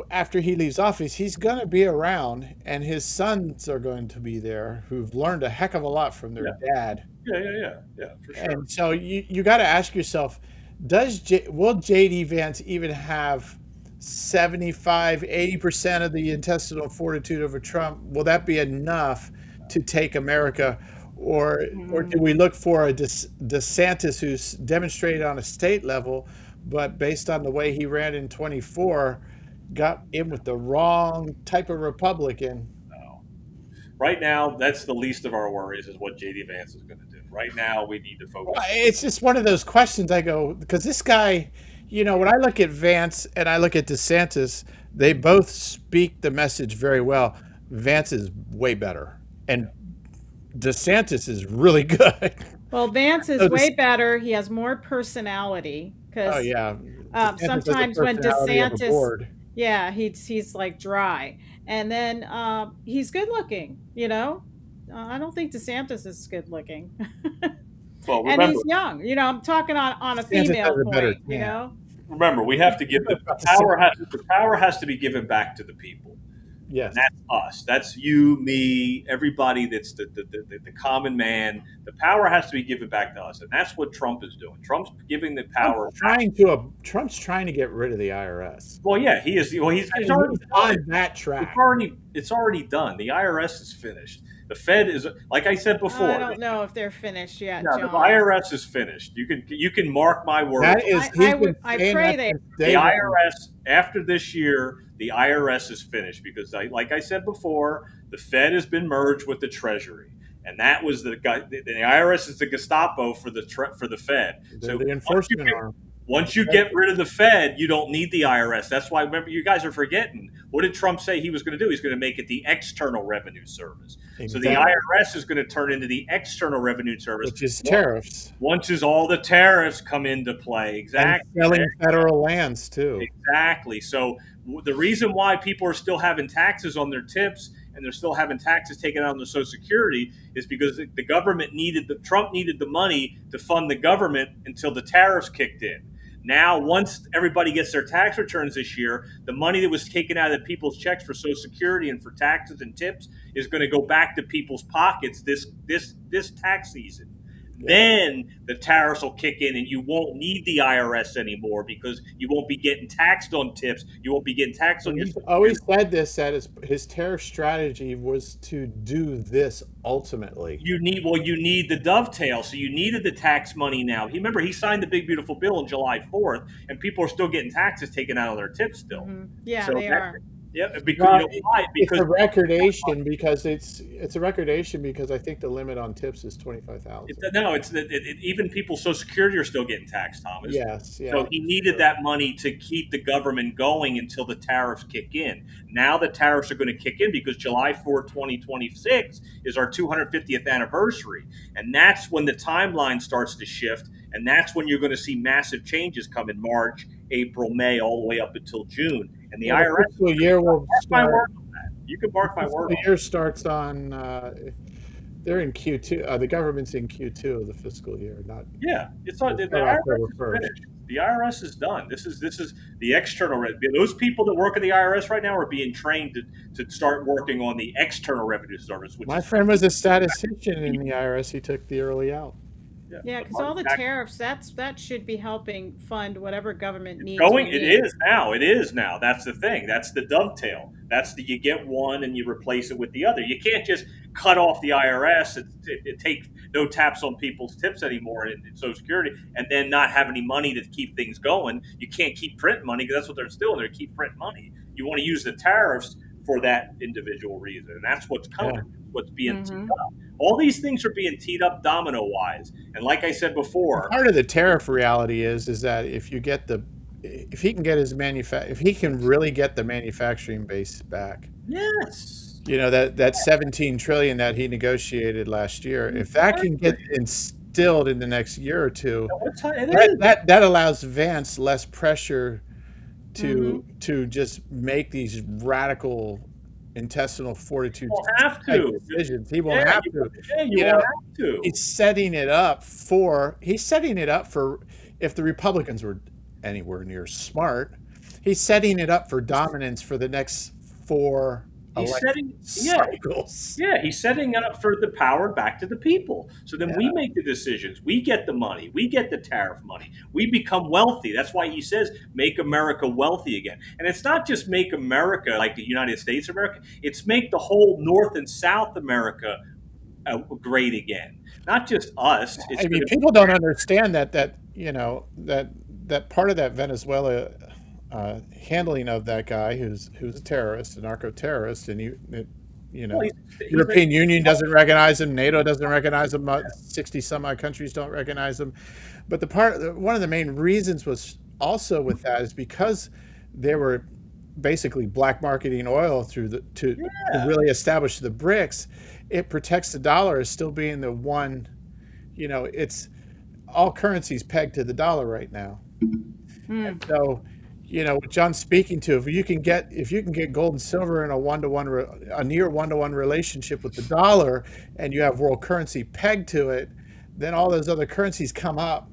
after he leaves office, he's going to be around, and his sons are going to be there, who've learned a heck of a lot from their dad. Yeah, for sure. And so you got to ask yourself, will J.D. Vance even have 75-80% of the intestinal fortitude over Trump? Will that be enough to take America, or do we look for a DeSantis who's demonstrated on a state level, but based on the way he ran in 24, got in with the wrong type of Republican? No. Right now, that's the least of our worries is what JD Vance is going to do. Right now, we need to focus. Well, it's just one of those questions I go, because this guy, you know, when I look at Vance and I look at DeSantis, they both speak the message very well. Vance is way better, and DeSantis is really good. Well, Vance is way better. He has more personality, because Oh yeah, DeSantis has a sometimes when personality of a DeSantis, board. yeah, he's like dry, and then he's good looking. You know, I don't think DeSantis is good looking, Well, and remember, he's young. You know, I'm talking on a DeSantis female has a better point. You tan. know, remember, we have to give the power has to be given back to the people. Yes. And that's us. That's you, me, everybody that's the common man. The power has to be given back to us. And that's what Trump is doing. Trump's giving the power. Trump's trying to get rid of the IRS. Well, yeah, he is. Well, he's already on that track. It's already done. The IRS is finished. The Fed is, like I said before. I don't know if they're finished yet, No, John. the IRS is finished. You can mark my words. That is, I pray they. The IRS, after this year, the IRS is finished because, like I said before, the Fed has been merged with the Treasury, and that was the IRS is the Gestapo for the Fed. So the enforcement arm. Once you get rid of the Fed, you don't need the IRS. That's why, remember, you guys are forgetting. What did Trump say he was going to do? He's going to make it the External Revenue Service. Exactly. So the IRS is going to turn into the External Revenue Service. Which is tariffs. Once all the tariffs come into play. Exactly. And selling federal lands, too. Exactly. So the reason why people are still having taxes on their tips and they're still having taxes taken out on their Social Security is because the government Trump needed the money to fund the government until the tariffs kicked in. Now, once everybody gets their tax returns this year, the money that was taken out of people's checks for Social Security and for taxes and tips is going to go back to people's pockets this tax season. Then the tariffs will kick in and you won't need the IRS anymore because you won't be getting taxed on tips. You won't be getting taxed on your. He's always said this, that his tariff strategy was to do this ultimately. You need the dovetail. So you needed the tax money now. Remember, he signed the big, beautiful bill on July 4th, and people are still getting taxes taken out of their tips still. Mm-hmm. Yeah, so they are. Yeah, because why? Because it's a recordation because it's a recordation because I think the limit on tips is $25,000. No, even people's Social Security are still getting taxed, Thomas. Yes, yeah. So he needed that money to keep the government going until the tariffs kick in. Now the tariffs are going to kick in because July 4, 2026 is our 250th anniversary, and that's when the timeline starts to shift, and that's when you're going to see massive changes come in March, April, May, all the way up until June. And the IRS fiscal year will start. You can mark my word. The year starts on. They're in Q2. The government's in Q2 of the fiscal year. Not. Yeah, it's on the IRS is finished. The IRS is done. This is the external. Those people that work at the IRS right now are being trained to start working on the External Revenue Service. Which my friend was a statistician in the IRS. He took the early out. Yeah, The because money all the back tariffs, that should be helping fund whatever government needs going. we It need. is now. It is now. That's the thing. That's the dovetail. That's the you get one and you replace it with the other. You can't just cut off the IRS and take no taps on people's tips anymore in Social Security, and then not have any money to keep things going. You can't keep printing money because that's what they're still. They're keep printing money. You want to use the tariffs for that individual reason, and that's what's Yeah. coming. What's being teed Mm-hmm. up. All these things are being teed up domino wise, and like I said before, Part of the tariff reality is that if he can get if he can really get the manufacturing base back, yes, that 17 trillion that he negotiated last year, if that can get exactly. instilled in the next year or two, It that is. that allows Vance less pressure Mm-hmm. to just make these radical intestinal fortitude Won't have type to. decisions. He Yeah, won't have to. you You won't know, have to. he's setting it up for if the Republicans were anywhere near smart, he's setting it up for dominance for the next 4 He's election setting, yeah, cycles. yeah, he's setting it up for the power back to the people. So then Yeah. we make the decisions. We get the money. We get the tariff money. We become wealthy. That's why he says, make America wealthy again. And it's not just make America like the United States of America, it's make the whole North and South America great again. Not just us. It's I going mean, to be, people don't understand that part of that Venezuela handling of that guy who's a terrorist, a narco terrorist, and you well, know, he's a, European Union doesn't recognize him, NATO doesn't recognize him, 60 some odd countries don't recognize him. But one of the main reasons was also with that is because they were basically black marketing oil to yeah. really establish the BRICS. It protects the dollar as still being the one. It's all currencies pegged to the dollar right now. Hmm. So, what John's speaking to, if you can get gold and silver in a near 1-to-1 relationship with the dollar, and you have world currency pegged to it, then all those other currencies come up.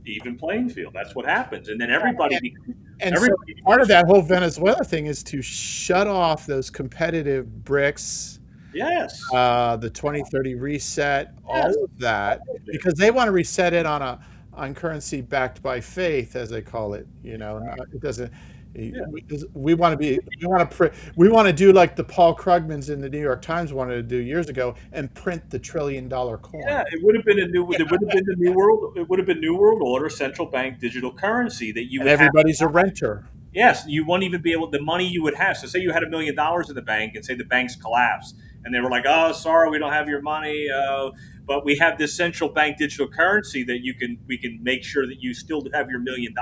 Even playing field. That's what happens. And then everybody becomes, And so everybody part of becomes, that whole Venezuela thing is to shut off those competitive BRICS, yes, the 2030 reset, all yes. of that, because they want to reset it on currency backed by faith, as they call it. It doesn't. Yeah. We want to do like the Paul Krugmans in the New York Times wanted to do years ago and print the $1 trillion coin. Yeah, it would have been a new. It would have been the new world. It would have been new world order, central bank digital currency that you And would have. everybody's a renter. Yes, you won't even be able. The money you would have. So, say you had $1 million in the bank, and say the banks collapse, and they were like, "Oh, sorry, we don't have your money." But we have this central bank digital currency that we can make sure that you still have your $1 million.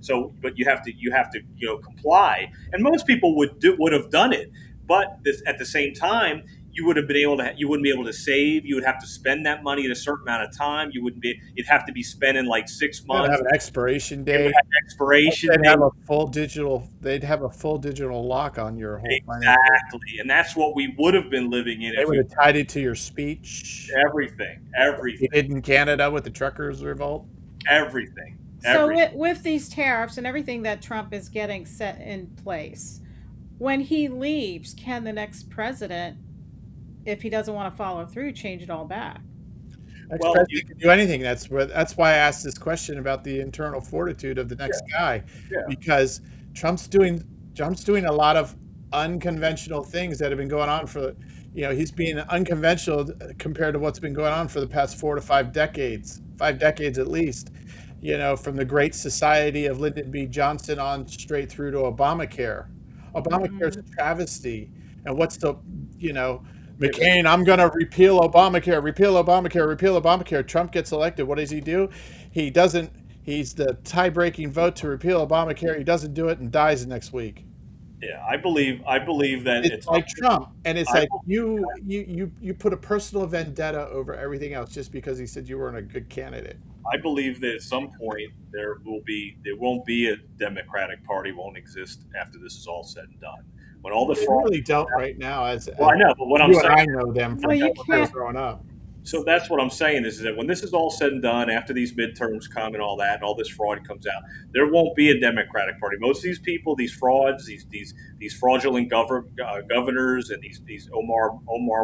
So, but you have to comply. And most people would have done it, but at the same time, you wouldn't be able to save. You would have to spend that money in a certain amount of time. It'd have to be spent in like 6 months. They'd have an expiration It would date. have expiration They'd date. have they'd have a full digital lock on your whole financial. Exactly, and that's what we would have been living in They if would we have tied it to your speech. everything, You did in Canada with the truckers revolt. everything, So everything. with these tariffs and everything that Trump is getting set in place, when he leaves, can the next president, if he doesn't want to follow through, change it all back? Next Well, president can do anything. That's why I asked this question about the internal fortitude of the next guy, yeah, because Trump's doing a lot of unconventional things that have been going on he's being unconventional compared to what's been going on for the past 5 decades at least. From the Great Society of Lyndon B. Johnson on straight through to Obamacare. Obamacare is a travesty. And McCain, I'm going to repeal Obamacare, repeal Obamacare, repeal Obamacare. Trump gets elected. What does he do? He doesn't. He's the tie-breaking vote to repeal Obamacare. He doesn't do it and dies next week. yeah. I believe that It's like Trump, and it's I- like you put a personal vendetta over everything else just because he said you weren't a good candidate. I believe that at some point there won't be a Democratic Party won't exist after this is all said and done. When all the They fraud, really don't right now. well, I know, but what I'm you and I saying, know them from Well, you when they were can't- growing up. So that's what I'm saying is that when this is all said and done, after these midterms come and all that, and all this fraud comes out, there won't be a Democratic Party. Most of these people, these frauds, these fraudulent governors, and these Omar,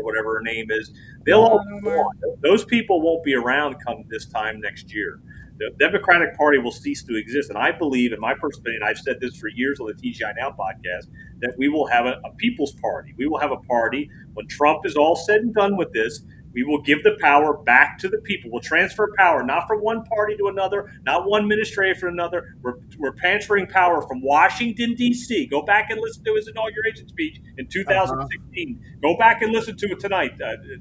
whatever her name is, they'll all Ilhan be Omar. gone. Those people won't be around come this time next year. The Democratic Party will cease to exist, and I believe, in my personal opinion, I've said this for years on the TGI Now podcast, that we will have a people's party. We will have a party when Trump is all said and done with this. We will give the power back to the people. We'll transfer power not from one party to another, not one administrator to another. We're transferring power from Washington, D.C. Go back and listen to his inauguration speech in Uh-huh. 2016. Go back and listen to it tonight,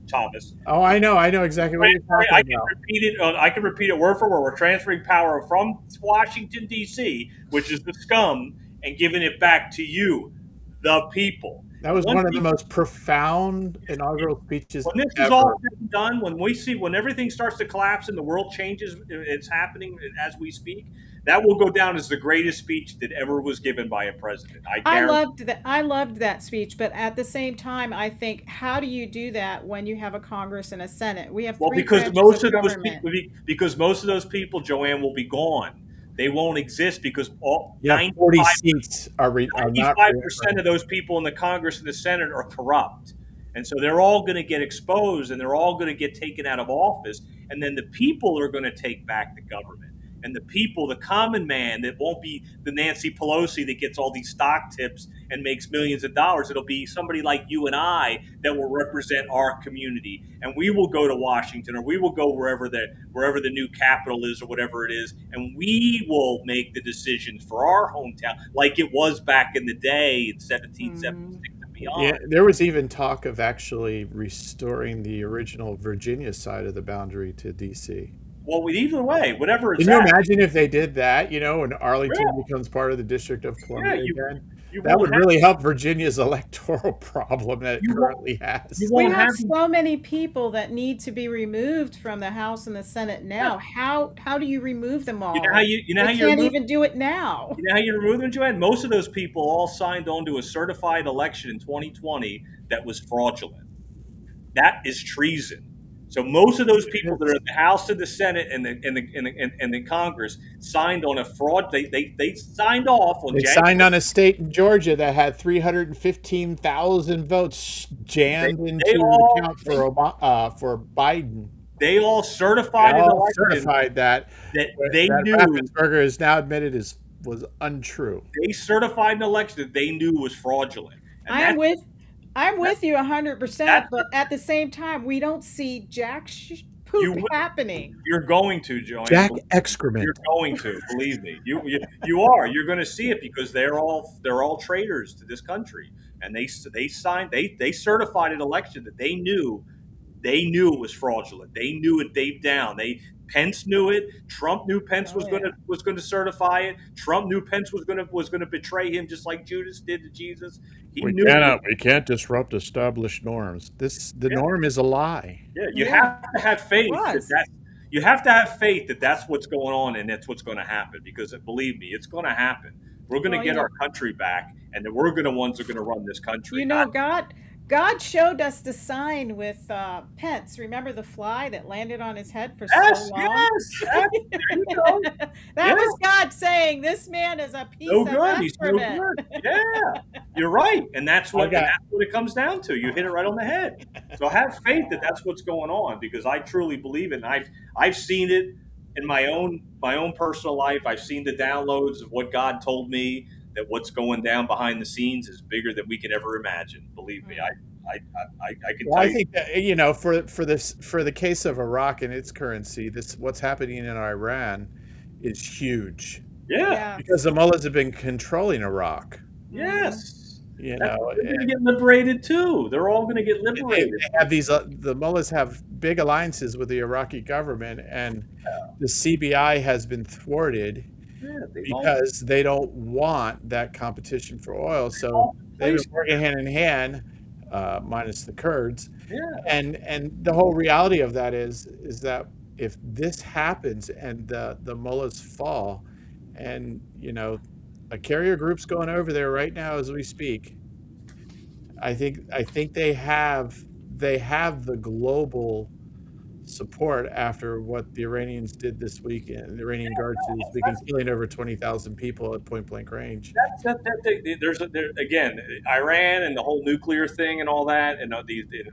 Thomas. Oh, I know exactly what you're talking I can about. repeat it. I can repeat it word for word. We're transferring power from Washington, D.C., which is the scum, and giving it back to you, the people. That was Once one of the we most profound inaugural speeches when this is all ever. said and done, when everything starts to collapse and the world changes, it's happening as we speak. That will go down as the greatest speech that ever was given by a president. I guarantee. I loved that speech, but at the same time, I think, how do you do that when you have a Congress and a Senate? We have Well, three branches of government. because most of those people, Joanne, will be gone. They won't exist because all Yeah, 40 seats are not 95% of those people in the Congress and the Senate are corrupt. And so they're all going to get exposed and they're all going to get taken out of office. And then the people are going to take back the government. And the people, the common man, that won't be the Nancy Pelosi that gets all these stock tips and makes millions of dollars. It'll be somebody like you and I that will represent our community. And we will go to Washington, or we will go wherever the new capital is, or whatever it is, and we will make the decisions for our hometown, like it was back in the day in 1776 and beyond. Yeah, there was even talk of actually restoring the original Virginia side of the boundary to DC. Well, either way, whatever it's Can you at, imagine if they did that, and Arlington yeah, becomes part of the District of yeah, Columbia again? you That won't would have really help Virginia's electoral problem that it you won't currently has. you We won't have have so many people that need to be removed from the House and the Senate yeah. now. How do you remove them You know how all? They you can't remove even do it now. you know how you remove them, Joanne? Most of those people all signed on to a certified election in 2020 that was fraudulent. That is treason. So most of those people that are in the House and the Senate and the Congress signed on a fraud. They signed off on They January. signed on a state in Georgia that had 315,000 votes They, jammed they into the all count for Biden. they all They certified an all election certified that that they that knew Raffensperger has now admitted was untrue. they certified an election that they knew was fraudulent, and I am with I'm that with you 100%, that's but at the same time, we don't see you poop will. happening. You're going to, Joanne. Jack You're excrement. going to believe me. You are. You're going to see it because they're all traitors to this country, and they signed they certified an election that they knew it was fraudulent. They knew it deep down. Pence knew it. Trump knew Pence Oh yeah. was going to certify it. Trump knew Pence was going to betray him just like Judas did to Jesus. He We knew. can't disrupt established norms. The Yeah, norm is a lie. yeah. You Yeah, have to have it faith that was. that you have to have faith that that's what's going on and that's what's going to happen because believe me, it's going to happen. We're going to Well, get our country back, and then we're going to ones who are going to run this country. Not God showed us the sign with Pence. Remember the fly that landed on his head for so yes, long? yes. There you go. That Yeah. was God saying, "This man is a piece No of good. He's no excrement." good. Yeah, you're right, and that's what Okay. it comes down to. You hit it right on the head. So have faith that that's what's going on because I truly believe it. And I've seen it in my own personal life. I've seen the downloads of what God told me that what's going down behind the scenes is bigger than we can ever imagine. Believe me, Mm. I can Well, tell I you. think that for the case of Iraq and its currency, this what's happening in Iran is huge Yeah. Yeah. because the mullahs have been controlling Iraq. Yes. You That's, know, they're going to get liberated too. They're all going to get they liberated. have the mullahs have big alliances with the Iraqi government, and the CBI has been thwarted Yeah, because they don't want that competition for oil. So all they've placed. been working hand in hand, minus the Kurds. Yeah. And the whole reality of that is that if this happens and the mullahs fall, and a carrier group's going over there right now as we speak, I think they have the global support after what the Iranians did this weekend. The Iranian guards did this weekend, killing over 20,000 people at point blank range. Again, Iran and the whole nuclear thing and all that, and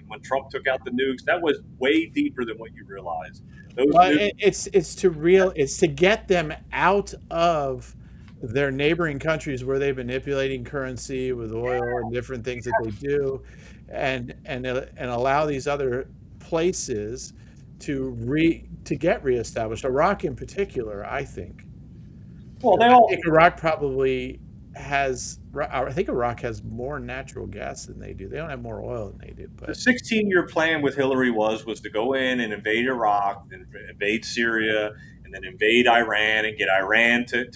when Trump took out the nukes, that was way deeper than what you realize. Those Well, nukes, it's to get them out of their neighboring countries where they're manipulating currency with oil and different things that they do, and allow these other places to get reestablished. Iraq in particular, I think. well, they I all think Iraq probably has. I think Iraq has more natural gas than they do. They don't have more oil than they do, the but 16-year plan with Hillary was to go in and invade Iraq, then invade Syria, and then invade Iran and get Iran to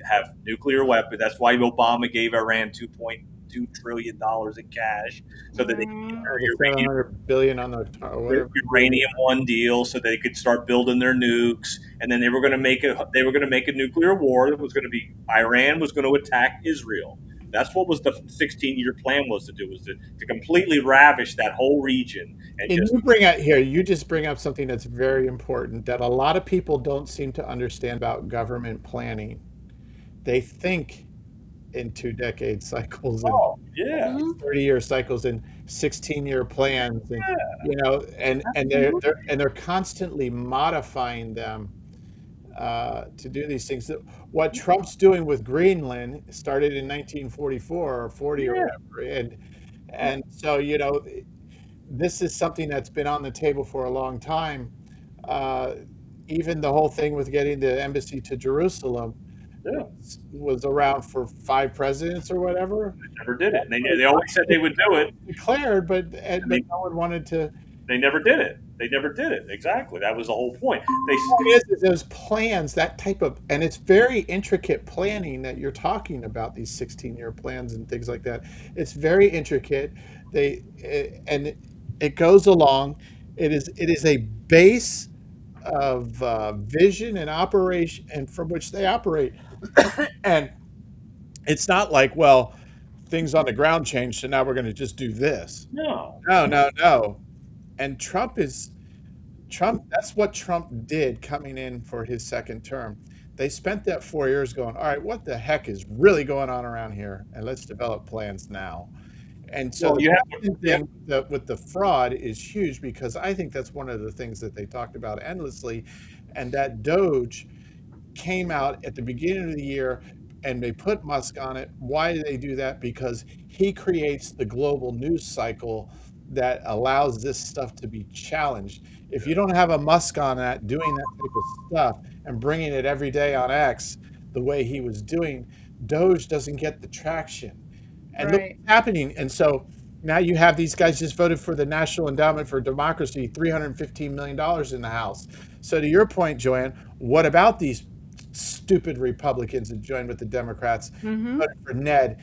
have nuclear weapons. That's why Obama gave Iran $2.2 trillion in cash so that they could get Mm, the 700 billion on the their whatever. uranium one deal so they could start building their nukes, and then they were going to make a nuclear war that was going to be Iran was going to attack Israel. That's what was the 16-year plan was to do, was to completely ravish that whole region and And just you just bring up something that's very important that a lot of people don't seem to understand about government planning. They think in 2 decade cycles and oh yeah, 30-year cycles and 16-year plans, and absolutely. they're constantly modifying them to do these things. What Trump's doing with Greenland started in 1944 or 40 or Yeah, whatever, and so this is something that's been on the table for a long time. Uh, Even the whole thing with getting the embassy to Jerusalem yeah. was around for 5 presidents or whatever. Never did it. And they always said they would do it, Declared, and but no one wanted to. they never did it. They never did it. Exactly. That was the whole point. They Is those plans, that type of, and it's very intricate planning that you're talking about, these 16-year plans and things like that. It's very intricate. And it goes along. It is a base of vision and operation, and from which they operate. And it's not like, well, things on the ground changed, so now we're going to just do this. no, No, no, no. And Trump, that's what Trump did coming in for his second term. They spent that 4 years going, all right, what the heck is really going on around here? And let's develop plans now. And so well, the you Russian have thing with the fraud is huge, because I think that's one of the things that they talked about endlessly. And that Doge came out at the beginning of the year, and they put Musk on it. Why do they do that? Because he creates the global news cycle that allows this stuff to be challenged. If you don't have a Musk on that, doing that type of stuff and bringing it every day on X the way he was doing, Doge doesn't get the traction. And look right. what's happening. And so now you have these guys just voted for the National Endowment for Democracy, $315 million in the House. So to your point, Joanne, what about these stupid Republicans that joined with the Democrats, Mm-hmm. voted for Ned,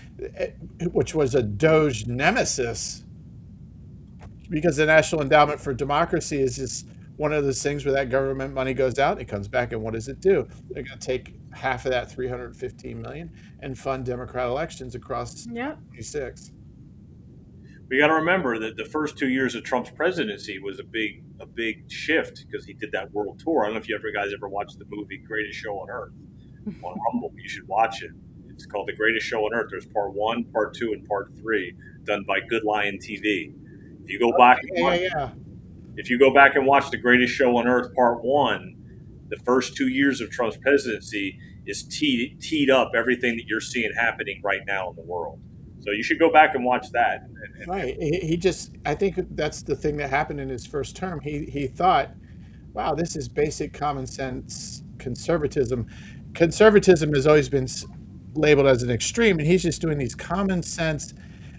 which was a Doge nemesis, because the National Endowment for Democracy is just one of those things where that government money goes out, it comes back, and what does it do? They're going to take half of that 315 million and fund Democrat elections across Yep. 26. we got to remember that the first 2 years of Trump's presidency was a big shift because he did that world tour. I don't know if you guys ever watched the movie Greatest Show on Earth on Rumble. You should watch it. It's called The Greatest Show on Earth. There's part one, part two, and part three, done by Good Lion TV. If you go back and Yeah, watch, yeah, yeah. if you go back and watch The Greatest Show on Earth part one, the first 2 years of Trump's presidency is teed up everything that you're seeing happening right now in the world. So you should go back and watch that. Right. He just, I think that's the thing that happened in his first term. He thought, wow, this is basic common sense conservatism. Conservatism has always been labeled as an extreme, and he's just doing these common sense.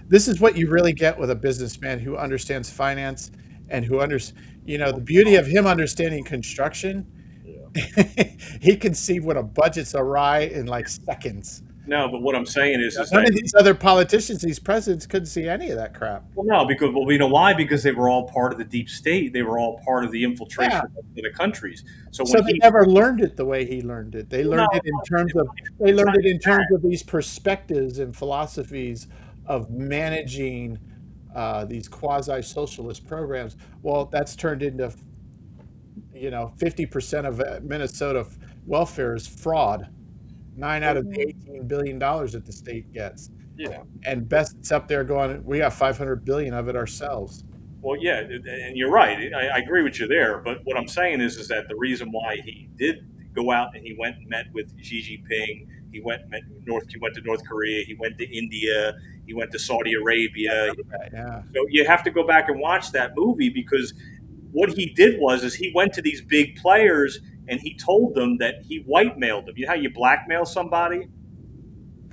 This is what you really get with a businessman who understands finance and who the beauty of him understanding construction. Yeah. He can see when a budget's awry in like seconds. No, but what I'm saying is None that of these other politicians, these presidents, couldn't see any of that crap. well, no, because we know why, because they were all part of the deep state. They were all part of the Yeah. infiltration of the countries. So So when they he never learned it the way he learned it. They well, learned no, it in terms of these perspectives and philosophies of managing these quasi-socialist programs. Well, that's turned into 50% of Minnesota welfare is fraud. 9 out of the $18 billion that the state gets, Yeah. and Bessett's up there going, "We got 500 billion of it ourselves." Well, yeah, and you're right. I agree with you there. But what I'm saying is that the reason why he did go out and he went and met with Xi Jinping, he went and he went to North Korea, he went to India, he went to Saudi Arabia. Yeah. So you have to go back and watch that movie, because what he did is he went to these big players and he told them that he whitemailed them. You know how you blackmail somebody?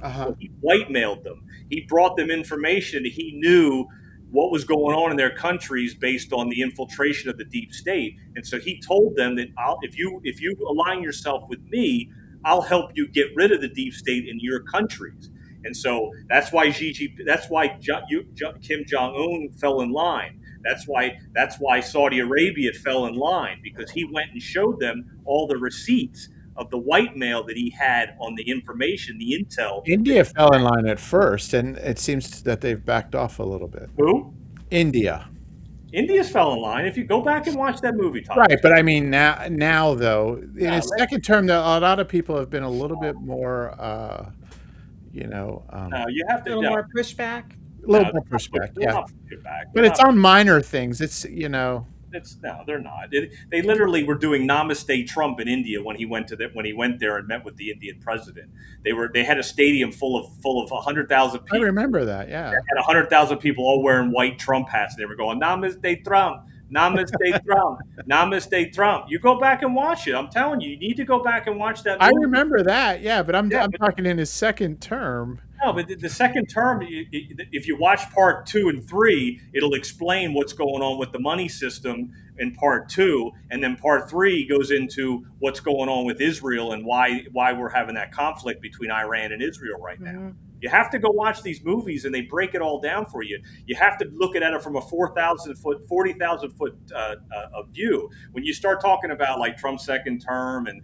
Uh-huh. He whitemailed them. He brought them information. He knew what was going on in their countries based on the infiltration of the deep state. And so he told them that if you align yourself with me, I'll help you get rid of the deep state in your countries. And so that's why Kim Jong Un fell in line. That's why Saudi Arabia fell in line, because he went and showed them all the receipts of the whitemail that he had on the information, the intel. India fell in line at first, and it seems that they've backed off a little bit. Who? India. India's fell in line. If you go back and watch that movie, Tom. Right, but I mean now though, in his second term, a lot of people have been a little bit more, No, you have A to. little No, more pushback. a little no, more pushback, yeah. Back. But it's on minor things. It's No, they're not. They literally were doing Namaste Trump in India when he went there and met with the Indian president. They had a stadium full of 100,000 I people. remember that, yeah. Had 100,000 people all wearing white Trump hats. They were going Namaste Trump, Namaste Trump, Namaste Trump. You go back and watch it. I'm telling you, you need to go back and watch that I movie. remember that, yeah, but I'm talking in his second term. No, but the second term, if you watch part 2 and 3, it'll explain what's going on with the money system in part 2, and then part 3 goes into what's going on with Israel and why we're having that conflict between Iran and Israel right now. Mm-hmm. You have to go watch these movies, and they break it all down for you. You have to look at it from a 40,000 foot view. When you start talking about like Trump's second term and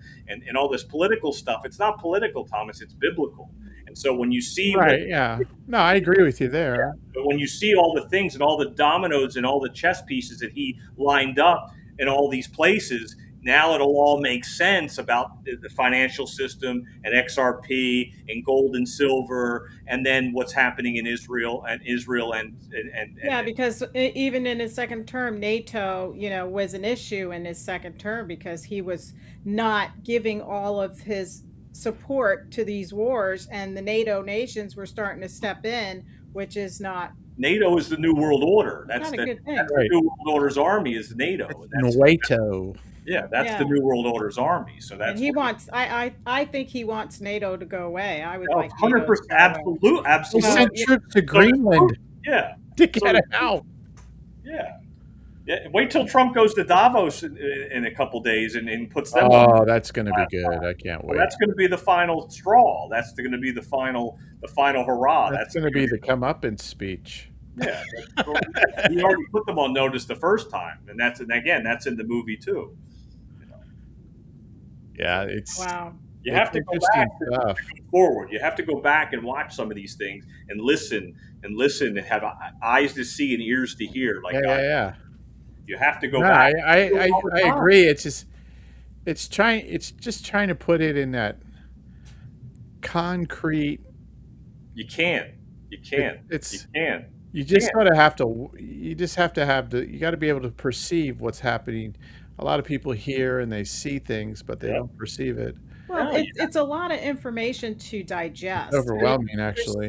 all this political stuff, it's not political, Thomas. It's biblical. And so when you see yeah, no, I agree with you there. but when you see all the things and all the dominoes and all the chess pieces that he lined up in all these places, now it'll all make sense about the financial system and XRP and gold and silver, and then what's happening in Israel and Yeah, because even in his second term, NATO, was an issue in his second term because he was not giving all of his support to these wars, and the NATO nations were starting to step in, which is not NATO is the New World Order. That's a good thing. That's the New World Order's army is NATO. NATO. That's the New World Order's army. So that's and he wants. I think he wants NATO to go away. I would like 100%, absolutely. He sent troops to Greenland. Yeah, to get it out. Yeah. Yeah, wait till Trump goes to Davos in a couple days and puts them. Oh, that's going to be good! I can't wait. Well, that's going to be the final straw. That's going to be the final hurrah. That's going to be the comeuppance speech. Yeah, he already put them on notice the first time, and that's in the movie too. Yeah, it's wow. You have to go back forward. You have to go back and watch some of these things and listen and have eyes to see and ears to hear. Like yeah. You have to go back. I agree. It's just trying to put it in that concrete. You can't. You can't. You just sort of have to. You just have to have you got to be able to perceive what's happening. A lot of people hear and they see things, but they don't perceive it. Well, it's a lot of information to digest. It's overwhelming, actually.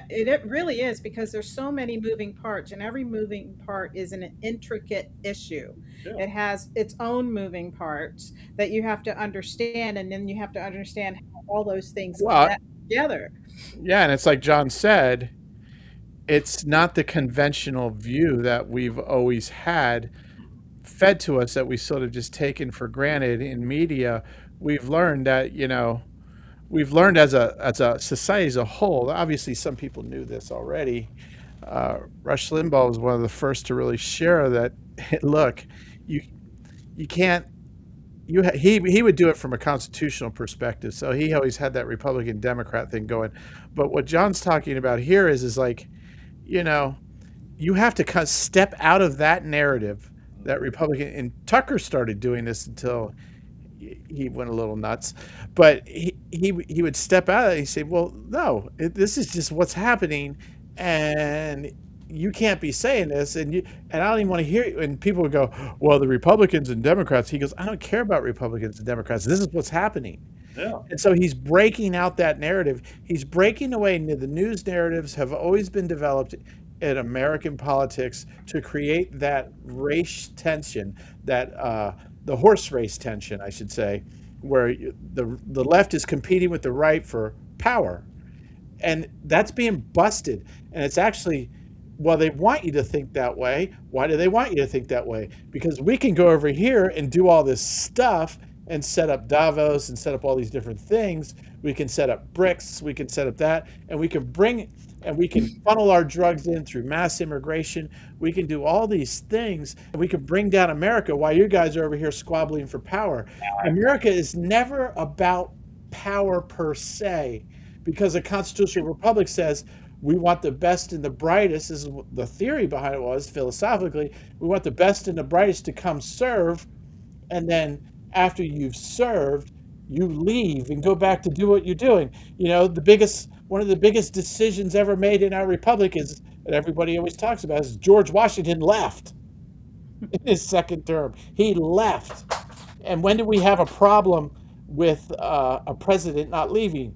It really is, because there's so many moving parts, and every moving part is an intricate issue. Yeah. It has its own moving parts that you have to understand, and then you have to understand how all those things connect together. Yeah, and it's like John said, it's not the conventional view that we've always had fed to us, that we sort of just taken for granted in media. We've learned that, we've learned as a society as a whole. Obviously, some people knew this already. Rush Limbaugh was one of the first to really share that. Look, you can't. He would do it from a constitutional perspective. So he always had that Republican Democrat thing going. But what John's talking about here is like, you have to step out of that narrative that Republican, and Tucker started doing this until he went a little nuts, but he would step out and he'd say, well, no, this is just what's happening, and you can't be saying this, and I don't even want to hear you. And people would go, well, the Republicans and Democrats. He goes, I don't care about Republicans and Democrats. This is what's happening. Yeah. And so he's breaking out that narrative. He's breaking away. The news narratives have always been developed in American politics to create that race tension, that the horse race tension, I should say, where the left is competing with the right for power, and that's being busted. And it's actually, well, they want you to think that way. Why do they want you to think that way? Because we can go over here and do all this stuff and set up Davos and set up all these different things. We can set up BRICS, we can set up that, and we can funnel our drugs in through mass immigration. We can do all these things, and we can bring down America while you guys are over here squabbling for power. America is never about power per se, because a constitutional republic says we want the best and the brightest. This is what the theory behind it was, philosophically. We want the best and the brightest to come serve, and then after you've served, you leave and go back to do what you're doing. You know, one of the biggest decisions ever made in our republic is, that everybody always talks about, is George Washington left in his second term. He left. And when did we have a problem with a president not leaving?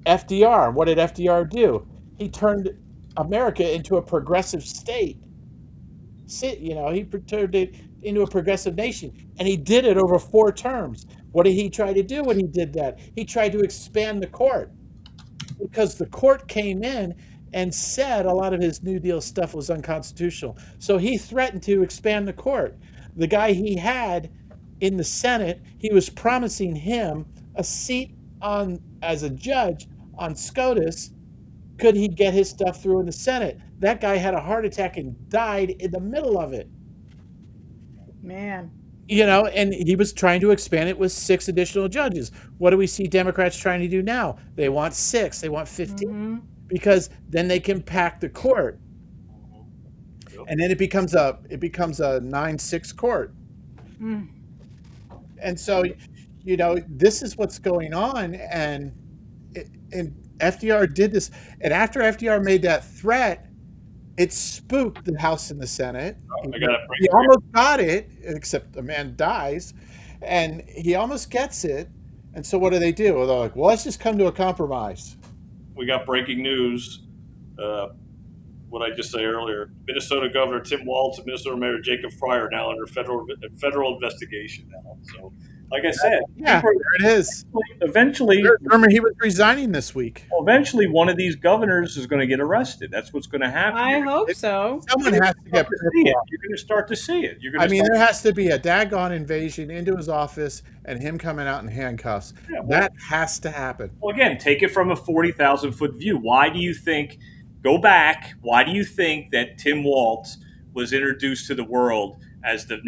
FDR. What did FDR do? He turned America into a progressive state. He turned it into a progressive nation, and he did it over 4 terms. What did he try to do when he did that? He tried to expand the court, because the court came in and said a lot of his New Deal stuff was unconstitutional. So he threatened to expand the court. The guy he had in the Senate, he was promising him a seat as a judge on SCOTUS. Could he get his stuff through in the Senate? That guy had a heart attack and died in the middle of it. Man. And he was trying to expand it with 6 additional judges. What do we see Democrats trying to do now? They want 6, they want 15, because then they can pack the court. And then it becomes a 9-6 court. And so, this is what's going on, and FDR did this, and after FDR made that threat, it spooked the House and the Senate. He almost got it, except the man dies, and he almost gets it. And so what do? Well, they're like, well, let's just come to a compromise. We got breaking news. What I just say earlier: Minnesota Governor Tim Walz and Minnesota Mayor Jacob Frey are now under federal investigation now. So, like I said, there it is. Eventually, remember, he was resigning this week. Well, eventually, one of these governors is going to get arrested. That's what's going to happen. I hope so. Someone has to get. You're going to start to see it. There has to be a daggone invasion into his office and him coming out in handcuffs. Yeah, that has to happen. Well, again, take it from a 40,000-foot view. Why do you think? Go back. Why do you think that Tim Walz was introduced to the world as the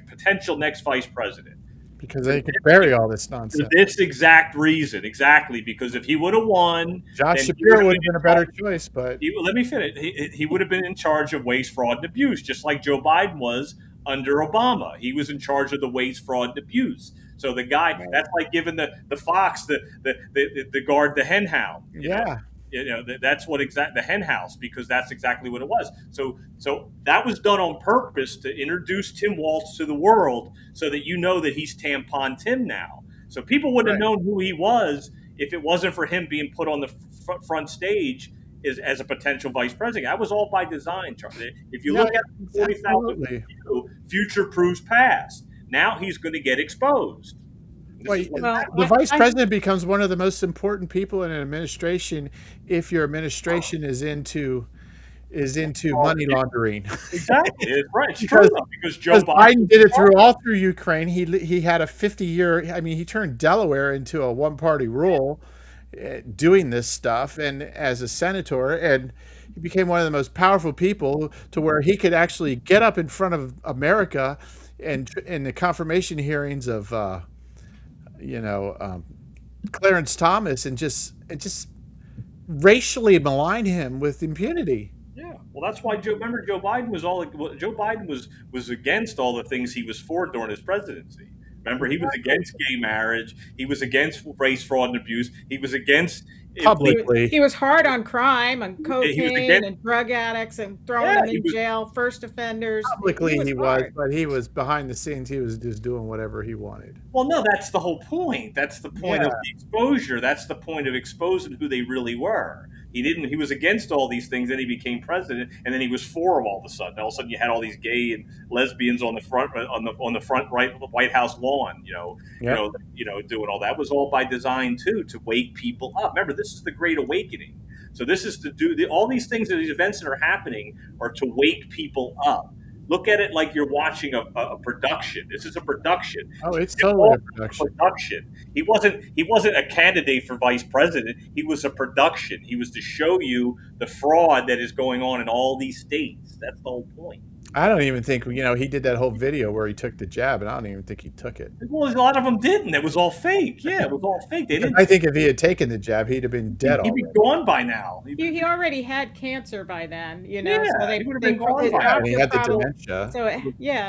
potential next vice president? Because they could bury all this nonsense. For this exact reason, exactly. Because if he would have won, Josh Shapiro would have been a better choice. But let me finish. He would have been in charge of waste, fraud, and abuse, just like Joe Biden was under Obama. He was in charge of the waste, fraud, and abuse. So the guy, that's like giving the fox the guard the hen hound. That's what the hen house, because that's exactly what it was. So that was done on purpose to introduce Tim Walz to the world, so that that he's Tampon Tim now. So people wouldn't have known who he was if it wasn't for him being put on the front stage as a potential vice president. That was all by design, Charlie. If you look at 40,000 future proves past. Now he's going to get exposed. The vice president becomes one of the most important people in an administration if your administration is into money laundering. Exactly, it's right. Because Joe Biden did it all through Ukraine. He had a 50-year. I mean, he turned Delaware into a one-party rule, doing this stuff, and as a senator, and he became one of the most powerful people to where he could actually get up in front of America and in the confirmation hearings of. Clarence Thomas, and just racially malign him with impunity. Yeah. Well, that's why remember Joe Biden was Joe Biden was against all the things he was for during his presidency. Remember, he was against gay marriage. He was against race, fraud, and abuse. He was against Publicly. He was hard on crime and He was cocaine against. and drug addicts and throwing Yeah, them he in was. jail, first offenders. Publicly He was he was, hard. but he was behind the scenes. He was just doing whatever he wanted. Well, no, that's the whole point. That's the point Yeah. of the exposure. That's the point of exposing who they really were. He didn't. He was against all these things. Then he became president, and then he was for them all of a sudden. All of a sudden, you had all these gay and lesbians on the front right White House lawn. Yep. Doing all that was all by design too, to wake people up. Remember, this is the Great Awakening. So this is to do all these things, these events that are happening are to wake people up. Look at it like you're watching a production. This is a production. Oh, it's totally a production. He wasn't a candidate for vice president. He was a production. He was to show you the fraud that is going on in all these states. That's the whole point. I don't even think he did that whole video where he took the jab, and I don't even think he took it. Well, a lot of them didn't. It was all fake. Yeah, it was all fake. They didn't. I think if he had taken the jab, he'd have been dead He'd already. be gone by now. He already had cancer by then, Yeah, so he would have been gone by Yeah, now. and he had the dementia. So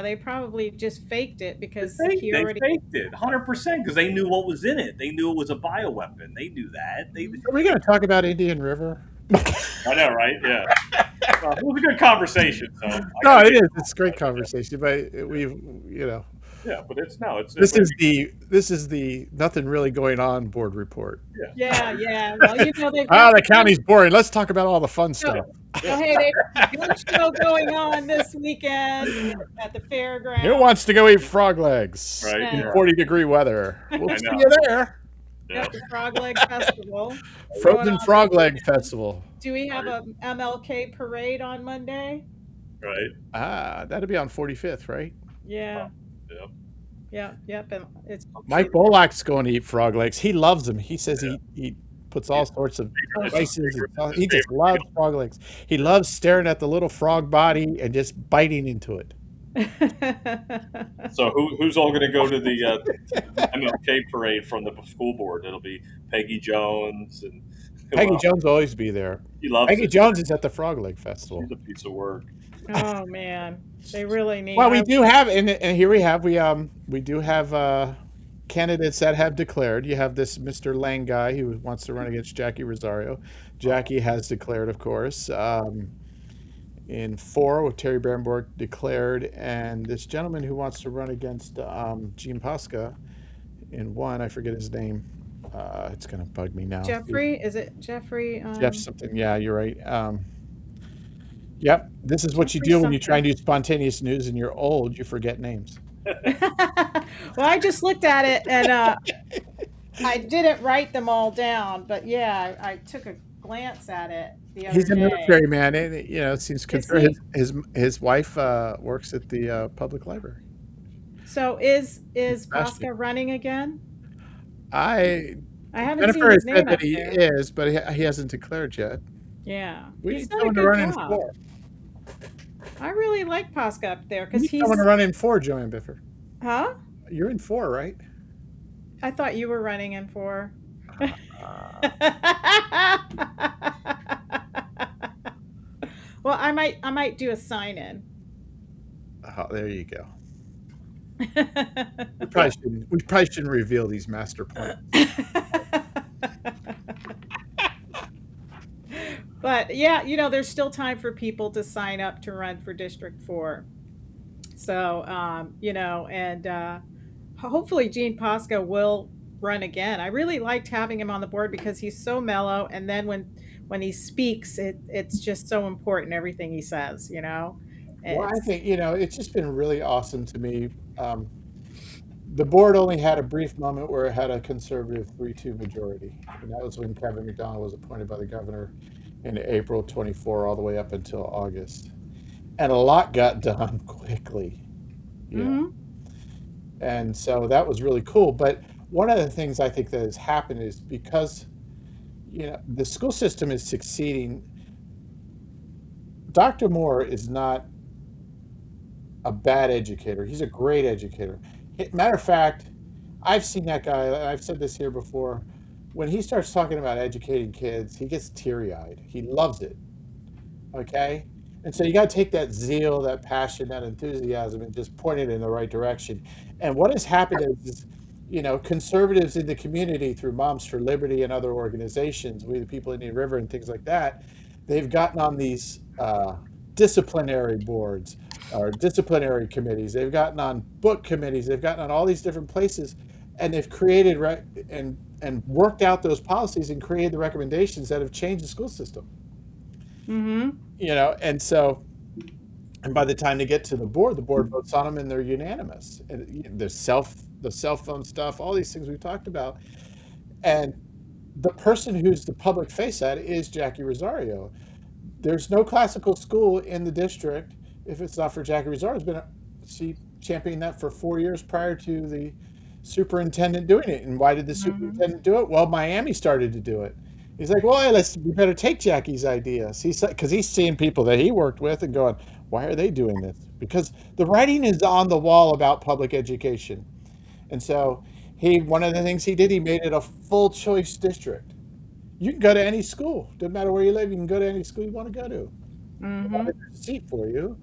they probably just faked it because They already. faked it 100% because they knew what was in it. They knew it was a bioweapon. They knew that. Are we going to talk about Indian River? I know, right? Yeah. Well, it was a good conversation. So No, it is. It's a great conversation, but Yeah, but it's this is the nothing really going on board report. Yeah. Well, they've The county's boring. Let's talk about all the fun stuff. Oh, hey, they've got a good show going on this weekend at the fairgrounds. Who wants to go eat frog legs Right, in yeah. 40-degree weather? We'll I see know. you there. Got the Frog Leg Festival. Frozen Frog Leg Festival. Do we have a MLK parade on Monday? Right. That'll be on 45th, right? Yeah. Yep. And it's Mike Bollock's going to eat frog legs. He loves them. He says he puts all sorts of spices. He just loves frog legs. He loves staring at the little frog body and just biting into it. So who's all going to go to the MLK parade from the school board? It'll be Peggy Jones and Peggy Jones will always be there. He loves Peggy it. Jones is at the Frog Leg Festival. She's a piece of work. Oh man, they really need. Well, we do have, and here we do have candidates that have declared. You have this Mr. Lang guy who wants to run against Jackie Rosario. Jackie has declared, of course. In 4, with Terry Barenborg declared, and this gentleman who wants to run against Gene Pasca in 1, I forget his name. It's going to bug me now. Jeffrey, is it Jeffrey? Jeff something. Yeah, you're right. Yep. This is what you Jeffrey do when you try and do spontaneous news and you're old. You forget names. Well, I just looked at it and I didn't write them all down, but yeah, I took a glance at it the other He's a day. military man, and it seems concerned. he? His wife works at the public library. So is Pasca running again? I haven't seen Jennifer his has said name that up he there. is, but he hasn't declared yet. Yeah, We he's need done a someone to good run in job. 4. I really like Pasca up there We because need he's. someone to run in 4, Joanne Bifford. Huh? You're in 4, right? I thought you were running in 4. Well, I might do a sign in. Oh, there you go. We probably shouldn't reveal these master plans. But yeah, there's still time for people to sign up to run for District 4. So, and hopefully Gene Pasca will run again. I really liked having him on the board because he's so mellow, and then when he speaks, it's just so important, everything he says. Well, I think it's just been really awesome to me. The board only had a brief moment where it had a conservative 3-2 majority, and that was when Kevin McDonald was appointed by the governor in April 24, all the way up until August, and a lot got done quickly. And so that was really cool. But one of the things I think that has happened is because the school system is succeeding. Dr. Moore is not a bad educator. He's a great educator. Matter of fact, I've seen that guy. I've said this here before. When he starts talking about educating kids, he gets teary-eyed. He loves it. Okay? And so you got to take that zeal, that passion, that enthusiasm, and just point it in the right direction. And what has happened is, conservatives in the community through Moms for Liberty and other organizations, We the People in Indian River and things like that, they've gotten on these disciplinary boards or disciplinary committees. They've gotten on book committees. They've gotten on all these different places, and they've created and worked out those policies and created the recommendations that have changed the school system. Mm-hmm. And so, and by the time they get to the board votes on them and they're unanimous. And the cell phone stuff, all these things we've talked about. And the person who's the public face at it is Jackie Rosario. There's no classical school in the district if it's not for Jackie Rosario. She championed that for 4 years prior to the superintendent doing it. And why did the superintendent do it? Well, Miami started to do it. He's like, well, we better take Jackie's ideas. Because he's seeing people that he worked with and going, why are they doing this? Because the writing is on the wall about public education. And so one of the things he did, he made it a full choice district. You can go to any school. Doesn't matter where you live. You can go to any school you want to go to. Mm-hmm. There's a seat for you.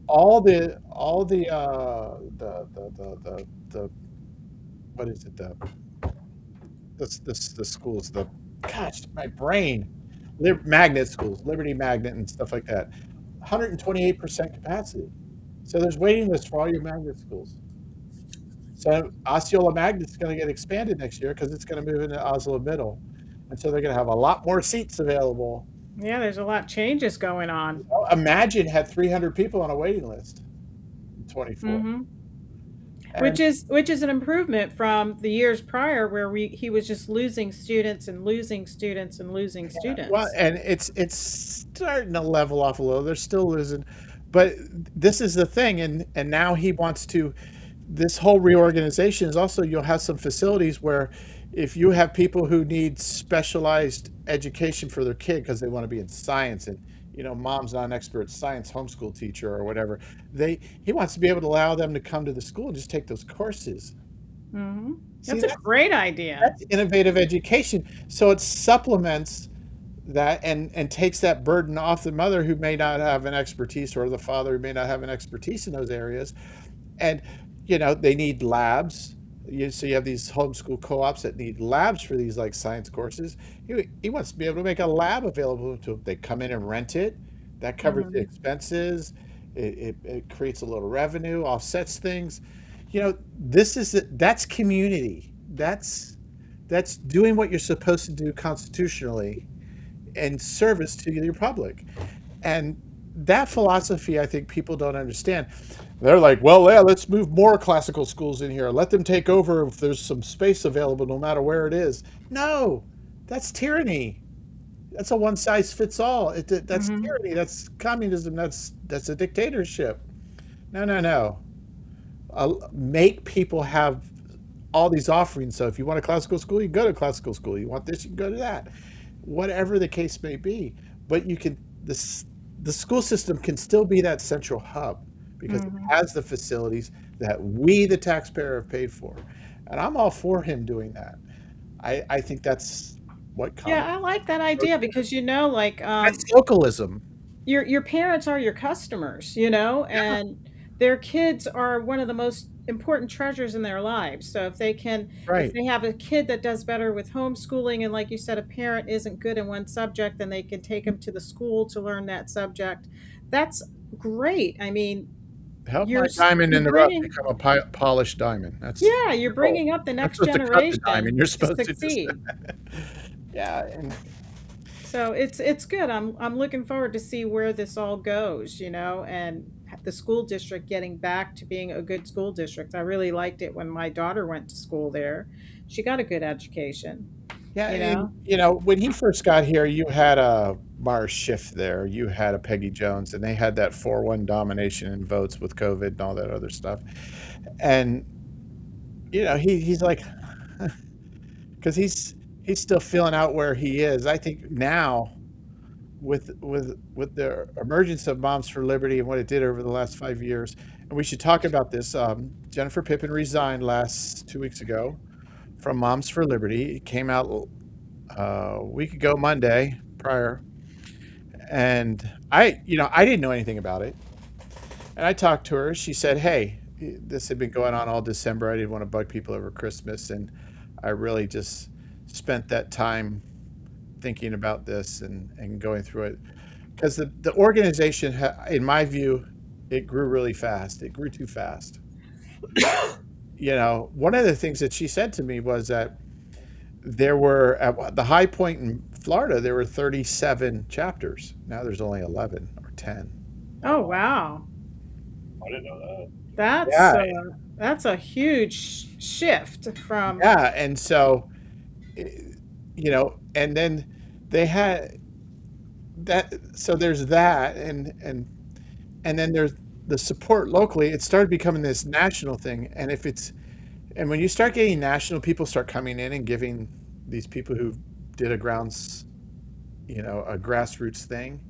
All the what is it? The schools, my brain, magnet schools, Liberty Magnet and stuff like that. 128% capacity. So there's waiting lists for all your magnet schools. So Osceola Magnet's going to get expanded next year because it's going to move into Oslo Middle. And so they're going to have a lot more seats available. Yeah, there's a lot of changes going on. Imagine had 300 people on a waiting list in 24. Mm-hmm. Which is an improvement from the years prior where he was just losing students and losing students and losing students. Well, and it's starting to level off a little. They're still losing, but this is the thing, and now he wants to. This whole reorganization is also, you'll have some facilities where if you have people who need specialized education for their kid because they want to be in science, and mom's not an expert science homeschool teacher or whatever, he wants to be able to allow them to come to the school and just take those courses. Mm-hmm. That's a great idea. That's innovative education. So it supplements that and takes that burden off the mother who may not have an expertise, or the father who may not have an expertise in those areas. And they need labs. So you have these homeschool co-ops that need labs for these like science courses. He wants to be able to make a lab available to them. They come in and rent it. That covers the expenses. It creates a little revenue, offsets things. That's community. That's doing what you're supposed to do constitutionally in service to your public. And that philosophy, I think people don't understand. They're like, well, yeah, let's move more classical schools in here. Let them take over if there's some space available, no matter where it is. No, that's tyranny. That's a one size fits all. That's tyranny. That's communism. That's a dictatorship. No. Make people have all these offerings. So if you want a classical school, you go to classical school. You want this, you can go to that. Whatever the case may be. But the school system can still be that central hub because it has the facilities that we, the taxpayer, have paid for. And I'm all for him doing that. I think that's what comes. Yeah, I like that idea because that's localism. Your parents are your customers, and their kids are one of the most important treasures in their lives. So if they have a kid that does better with homeschooling, and like you said, a parent isn't good in one subject, then they can take them to the school to learn that subject. That's great. I mean, help my diamond in the rough become a polished diamond. You're bringing up the next generation you're supposed to succeed. Yeah, so it's good. I'm looking forward to see where this all goes, and the school district getting back to being a good school district. I really liked it when my daughter went to school there. She got a good education. Yeah, when he first got here, you had a Mars Schiff there, you had a Peggy Jones, and they had that 4-1 domination in votes with COVID and all that other stuff. And he's like, because he's still feeling out where he is. I think now, with the emergence of Moms for Liberty and what it did over the last 5 years, and we should talk about this. Jennifer Pippin resigned 2 weeks ago from Moms for Liberty. It came out a week ago Monday prior, And I didn't know anything about it. And I talked to her. She said, "Hey, this had been going on all December. I didn't want to bug people over Christmas, and I really just spent that time thinking about this and going through it because the organization, in my view, it grew really fast. It grew too fast. One of the things that she said to me was that there were at the high point in Florida, there were 37 chapters. Now there's only 11 or 10. Oh, wow. I didn't know that. That's Yeah, uh, that's a huge shift from. yeah, and so and then they had that. So there's that, and then there's the support locally. It started becoming this national thing, and when you start getting national, people start coming in and giving these people who did a grassroots thing,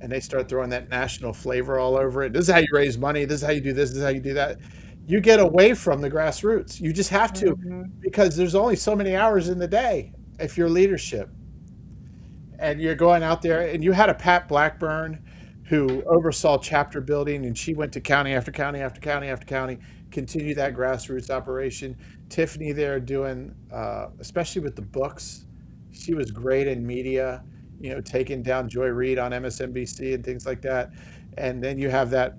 and they start throwing that national flavor all over it. This is how you raise money. This is how you do this. This is how you do that. You get away from the grassroots. You just have to, Mhm. because there's only so many hours in the day if you're leadership. And you're going out there, and you had a Pat Blackburn who oversaw chapter building, and she went to county after county after county after county, continued that grassroots operation. Tiffany there doing, especially with the books, she was great in media, taking down Joy Reid on MSNBC and things like that. And then you have that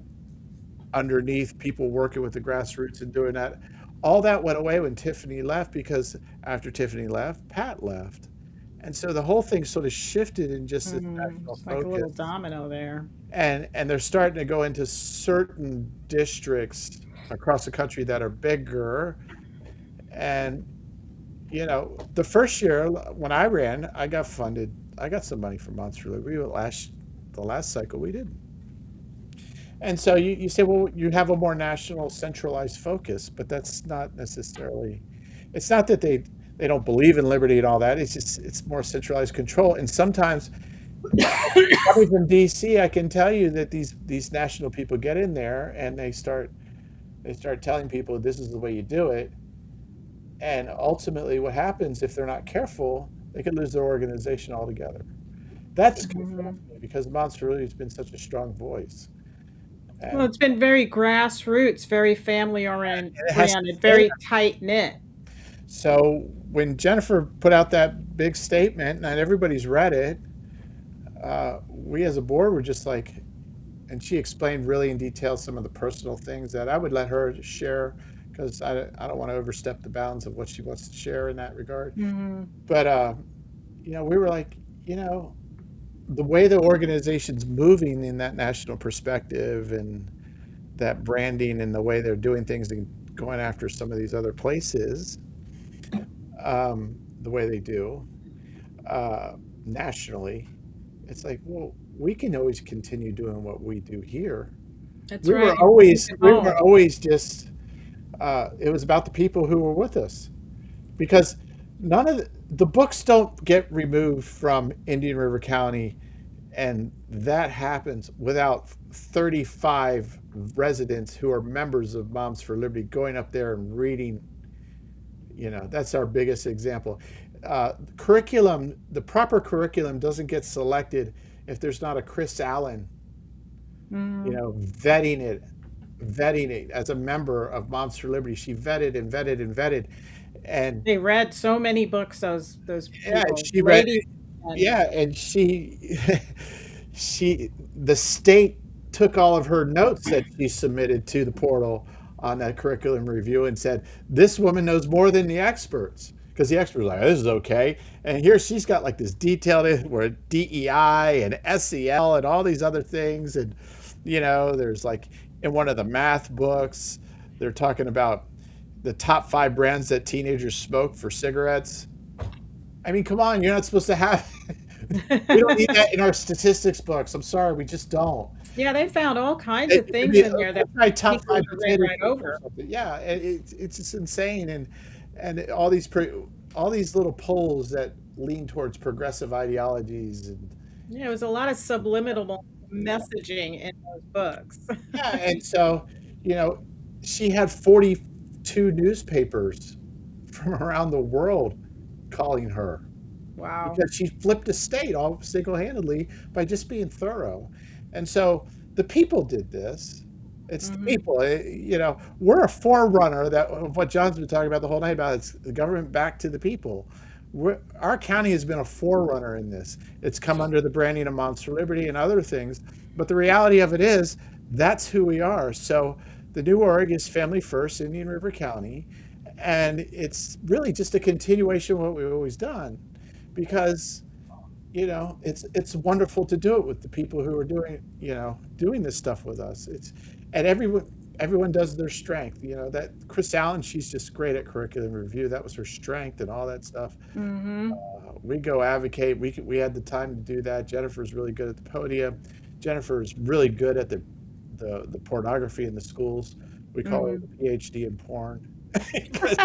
underneath people working with the grassroots and doing that. All that went away when Tiffany left, because after Tiffany left, Pat left. And so the whole thing sort of shifted in just this national It's like a little focus. domino there. And they're starting to go into certain districts across the country that are bigger. And the first year when I ran, I got funded. I got some money from Monster Liberty. The last cycle we didn't. And so you say, well, you have a more national centralized focus, but that's not necessarily, it's not that they don't believe in liberty and all that. It's just, it's more centralized control. And sometimes coming from DC, I can tell you that these national people get in there and they start telling people this is the way you do it. And ultimately what happens, if they're not careful, they could lose their organization altogether. That's concerning me, because Monster Liberty has been such a strong voice. Well, And it's been very grassroots, very family it has to oriented, stay. very tight knit. So when Jennifer put out that big statement, and everybody's read it, we as a board were just like, and she explained really in detail some of the personal things that I would let her share, because I don't want to overstep the bounds of what she wants to share in that regard. But we were like, the way the organization's moving in that national perspective, and that branding, and the way they're doing things and going after some of these other places, the way they do nationally, it's like, well, we can always continue doing what we do here. That's We right. were always Keep it we home. were always just it was about the people who were with us, because none of the books don't get removed from Indian River County, and that happens without 35 residents who are members of Moms for Liberty going up there and reading. That's our biggest example. The proper curriculum doesn't get selected if there's not a Chris Allen, vetting it as a member of Moms for Liberty. She vetted and vetted and vetted, and They read so many books, those yeah, people, she read. ladies and Yeah, and the state took all of her notes that she submitted to the portal on that curriculum review and said, this woman knows more than the experts. Because the experts are like, this is okay. And here she's got like this detailed where DEI and SEL and all these other things. And, there's like in one of the math books, they're talking about the top 5 brands that teenagers smoke for cigarettes. I mean, come on, you're not supposed to have. We don't need that in our statistics books. I'm sorry, we just don't. Yeah, they found all kinds of It'd things be in there that my top people 5 would read potato right chips or over. something. Yeah, it's just insane, and all these little polls that lean towards progressive ideologies, and Yeah, it was a lot of subliminal messaging in those books. yeah, and so you know, she had 42 newspapers from around the world calling her. Wow. because she flipped a state all single-handedly by just being thorough. And so the people did this. It's the Mm-hmm. people. We're a forerunner of what John's been talking about the whole night about it's the government back to the people. Our county has been a forerunner in this. It's come under the branding of Moms for Liberty and other things, but the reality of it is that's who we are. So the new org is Family First Indian River County, and it's really just a continuation of what we've always done, because it's wonderful to do it with the people who are doing this stuff with us. And everyone does their strength. That Chris Allen, she's just great at curriculum review. That was her strength and all that stuff. Mm-hmm. We go advocate. We had the time to do that. Jennifer's really good at the podium. Jennifer is really good at the pornography in the schools. We call her the PhD in porn. Because she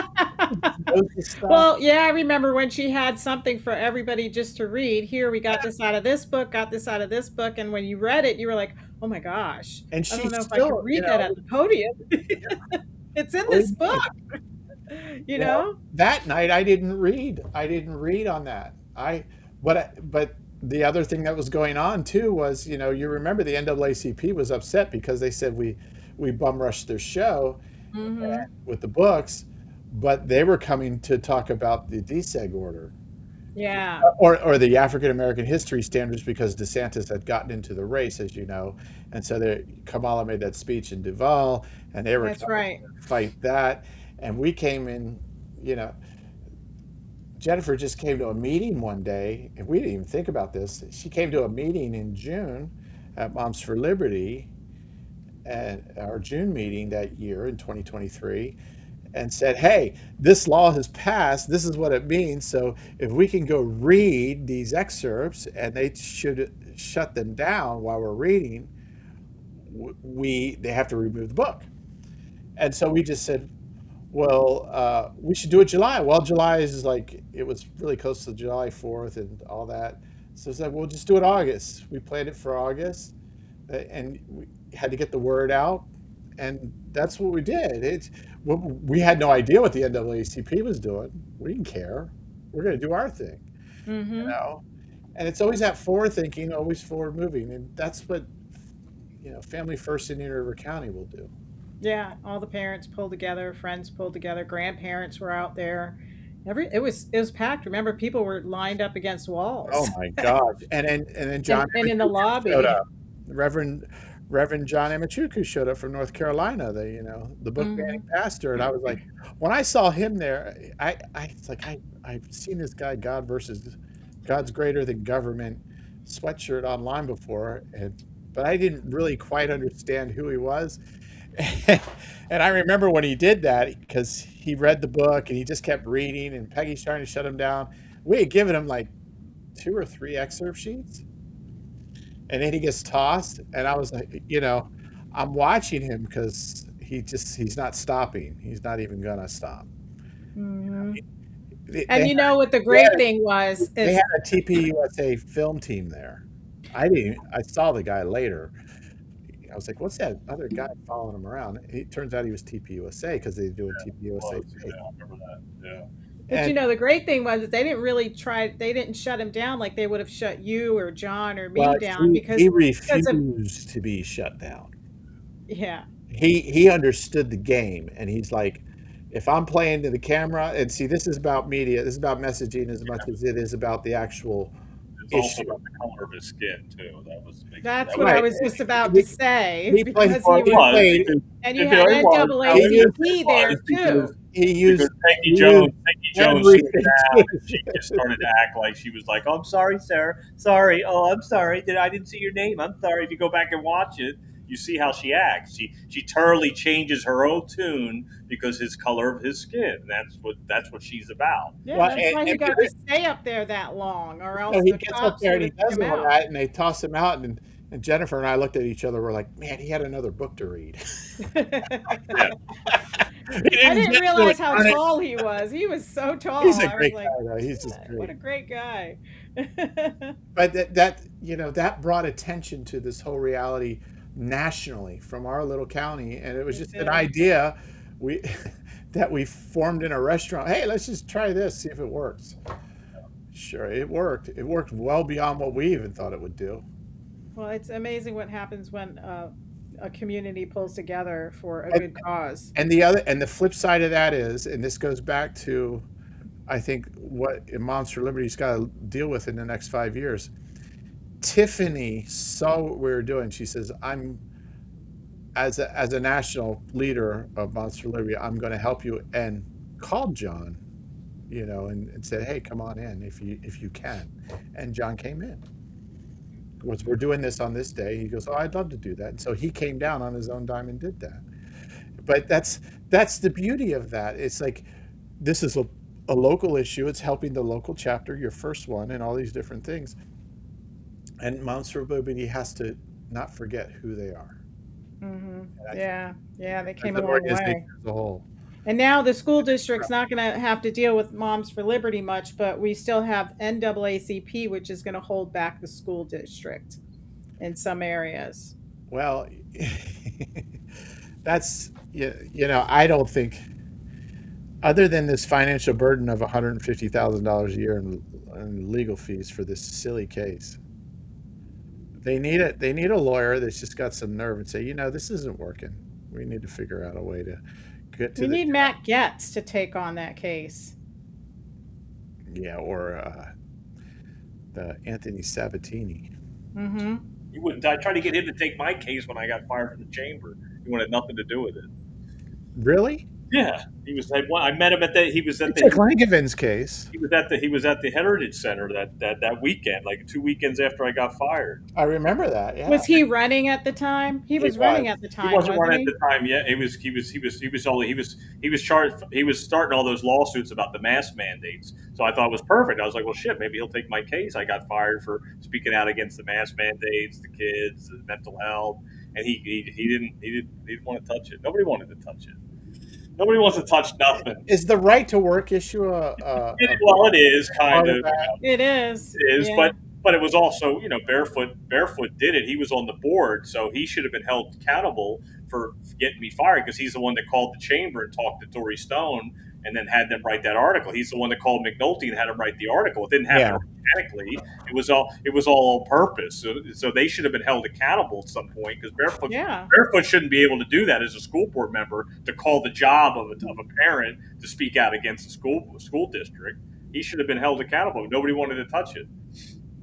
knows the stuff. Well, yeah, I remember when she had something for everybody just to read. Here, we got this out of this book, got this out of this book, and when you read it, you were like, "Oh my gosh, And I don't she's know if I could still, read that at the podium." It's in this believe me. book, you know? That night I didn't read. I didn't read on that. But the other thing that was going on too was, you remember the NAACP was upset because they said we bum rushed their show Mm-hmm. with the books, but they were coming to talk about the DSEG order, Yeah, or the African American history standards, because DeSantis had gotten into the race, as you know, and so Kamala made that speech in Duval, and they were that's coming right. to fight that, and we came in, you know. Jennifer just came to a meeting one day, and we didn't even think about this. She came to a meeting in June at Moms for Liberty, and our June meeting that year in 2023, and said, "Hey, this law has passed. This is what it means. So if we can go read these excerpts, and they should shut them down while we're reading, they have to remove the book." And so we just said, well, we should do it July. Well, July is like, it was really close to July 4th and all that. So it's like, we'll just do it August. We planned it for August, and we had to get the word out. And that's what we did. We had no idea what the NAACP was doing. We didn't care. We're going to do our thing, you Mm-hmm. know? And it's always that forward thinking, always forward moving. And that's what, Family First Indian River County will do. Yeah, all the parents pulled together, friends pulled together, grandparents were out there. It was packed. Remember, people were lined up against Oh walls my gosh. And then John and in the Amichuku showed lobby. up. Reverend Reverend John Amichuku showed up from North Carolina, the book banning Mm-hmm. pastor. And I was like, when I saw him there, it's like I've seen this guy, God's greater than government sweatshirt online before, but I didn't really quite understand who he was. And I remember when he did that, because he read the book and he just kept reading, and Peggy's trying to shut him down. We had given him like 2 or 3 excerpt sheets, and then he gets tossed. And I was like, I'm watching him because he's not stopping. He's not even gonna stop. Mm-hmm. They, they, And you know what the they had great thing was they is had a TPUSA film team there. I saw the guy later. I was like, what's that other guy following him around? It turns out he was TPUSA, because they're doing TPUSA Was, too. I remember that. Yeah. but And the great thing was they didn't really they didn't shut him down like they would have shut you or John or well, me down he because of refused to be shut down. yeah. He understood the game, and he's like, if I'm playing to the camera, and see, this is about media, this is about messaging as much as it is about the actual It's also issue. about the color of his skin too. That was a big. That's That what was I Right. was just about to He, say. It's he played because for he it he was was played because and you it, had it was he used it NAACP was there because too. he because used Peggy he used Jones Henry threw down, and she just started to act like she was like, "Oh, I'm sorry, sir. Sorry. Oh, I'm sorry. I didn't see your name. I'm sorry." If you go back and watch it, you see how she acts. She totally changes her own tune because his color of his skin. That's what she's about. Yeah, well, that's why he and got to stay up there that long, or so else he the gets up cops there and would he have took does him all out. that, and they toss him out, and Jennifer and I looked at each other. We're like, man, he had another book to read. Yeah. He I didn't didn't get to it. realize how Darn it. tall he was. He was so He's tall. a I was great like, guy, though. He's just "Yeah, what a great. great guy." But that brought attention to this whole reality nationally from our little county, and it was It just an did. idea we that we formed in a restaurant. Hey, let's just try this, see if it works. Sure, it worked. It worked well beyond what we even thought it would do. Well, it's amazing what happens when a community pulls together for a And, good cause. and the flip side of that is, and this goes back to, I think, what Moms for Liberty's got to deal with in the next 5 years. Tiffany saw what we were doing. She says, "I'm as a national leader of Moms for Liberty, I'm going to help you," and called John, and said, "Hey, come on in if you can." And John came in. Was we're doing this on this day. He goes, "Oh, I'd love to do that." And so he came down on his own dime and did that. But that's the beauty of that. It's like this is a local issue. It's helping the local chapter, your first one, and all these different things. And Moms for Liberty has to not forget who they are. Hmm. And I think Yeah, yeah, they came as a an long organization way. as a whole. And now the school district's not going to have to deal with Moms for Liberty much, but we still have NAACP, which is going to hold back the school district in some areas. Well, that's I don't think, other than this financial burden of $150,000 a year in legal fees for this silly case, they need it. They need a lawyer that's just got some nerve and say, this isn't working. We need to figure out a way to get to We the need Matt Getz to take on that case. or the Anthony Sabatini. Mm-hmm. He wouldn't. I tried to get him to take my case when I got fired from the chamber. He wanted nothing to do with it. Really? Yeah, he was. I met him at the. He was at He took the. Langevin's case. He was at the Heritage Center that weekend, like 2 weekends after I got fired. I remember that. Yeah. Was he running at the time? He was running at the He time, wasn't wasn't running at he? the time yet. He was charged. He was starting all those lawsuits about the mask mandates. So I thought it was perfect. I was like, well, shit, maybe he'll take my case. I got fired for speaking out against the mask mandates, the kids, the mental health, and he didn't want to touch it. Nobody wanted to touch it. Nobody wants to touch nothing. Is the right to work issue Well, it is kind part of of. that? It is. It is, Yeah. but it was also, Barefoot did it. He was on the board, so he should have been held accountable for getting me fired because he's the one that called the chamber and talked to Tory Stone and then had them write that article. He's the one that called McNulty and had him write the article. It didn't happen organically. It was all on purpose. So they should have been held accountable at some point because Yeah. Barefoot shouldn't be able to do that as a school board member to call the job of a parent to speak out against the school district. He should have been held accountable. Nobody wanted to touch it.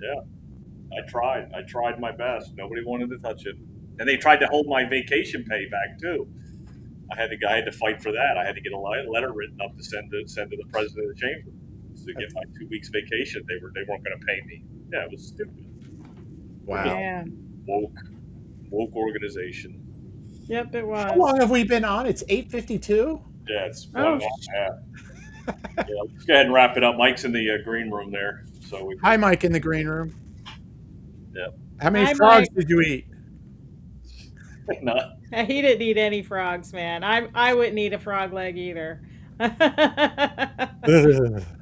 Yeah, I tried. I tried my best. Nobody wanted to touch it, and they tried to hold my vacation pay back too. I had to fight for that. I had to get a letter written up to send to the president of the chamber to get my 2 weeks vacation. They weren't going to pay me. Yeah, it was stupid. Wow. Yeah. Woke organization. Yep, it How was. long have we been on? It's 8:52. Yeah, it's Oh, yeah. Let's go ahead and wrap it up. Mike's in the green room there, so we. Hi, Mike, in the green room. Yeah. How many Hi, frogs Mike. did you eat? No. He didn't eat any frogs, man. I wouldn't eat a frog leg either.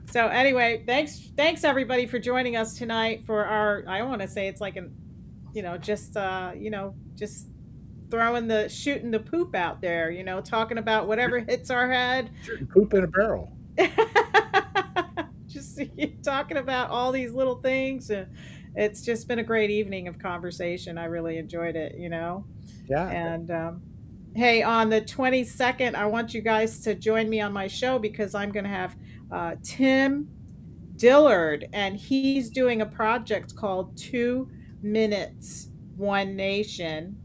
So anyway, thanks everybody for joining us tonight for our, I want to say it's like just shooting the poop out there, talking about whatever hits our head. Shooting poop in a barrel. Just talking about all these little things, and it's just been a great evening of conversation. I really enjoyed it. Yeah. And hey, on the 22nd, I want you guys to join me on my show because I'm going to have Tim Dillard, and he's doing a project called 2 Minutes, One Nation.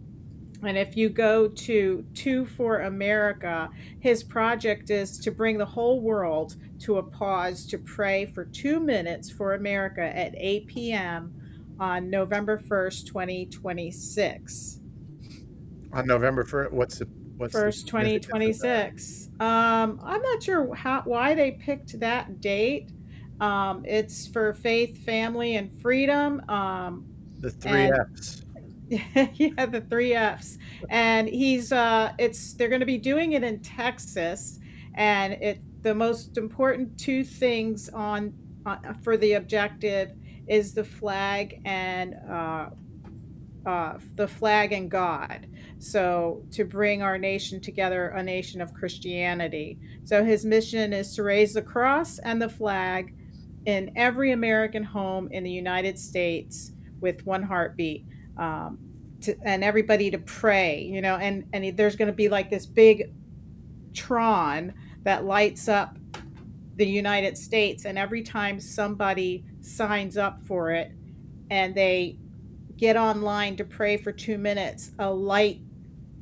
And if you go to 2 for America, his project is to bring the whole world to a pause to pray for 2 minutes for America at 8 p.m. on November 1st, 2026. On November 1st, what's the 1st, 2026. I'm not sure why they picked that date. It's for faith, family, and freedom. The 3 F's. Yeah, the 3 F's. And they're going to be doing it in Texas, and the most important 2 things for the objective is the flag and God. So to bring our nation together, a nation of Christianity. So his mission is to raise the cross and the flag in every American home in the United States with one heartbeat. Um, and everybody to pray, and there's going to be like this big Tron that lights up the United States. And every time somebody signs up for it and they get online to pray for 2 minutes, a light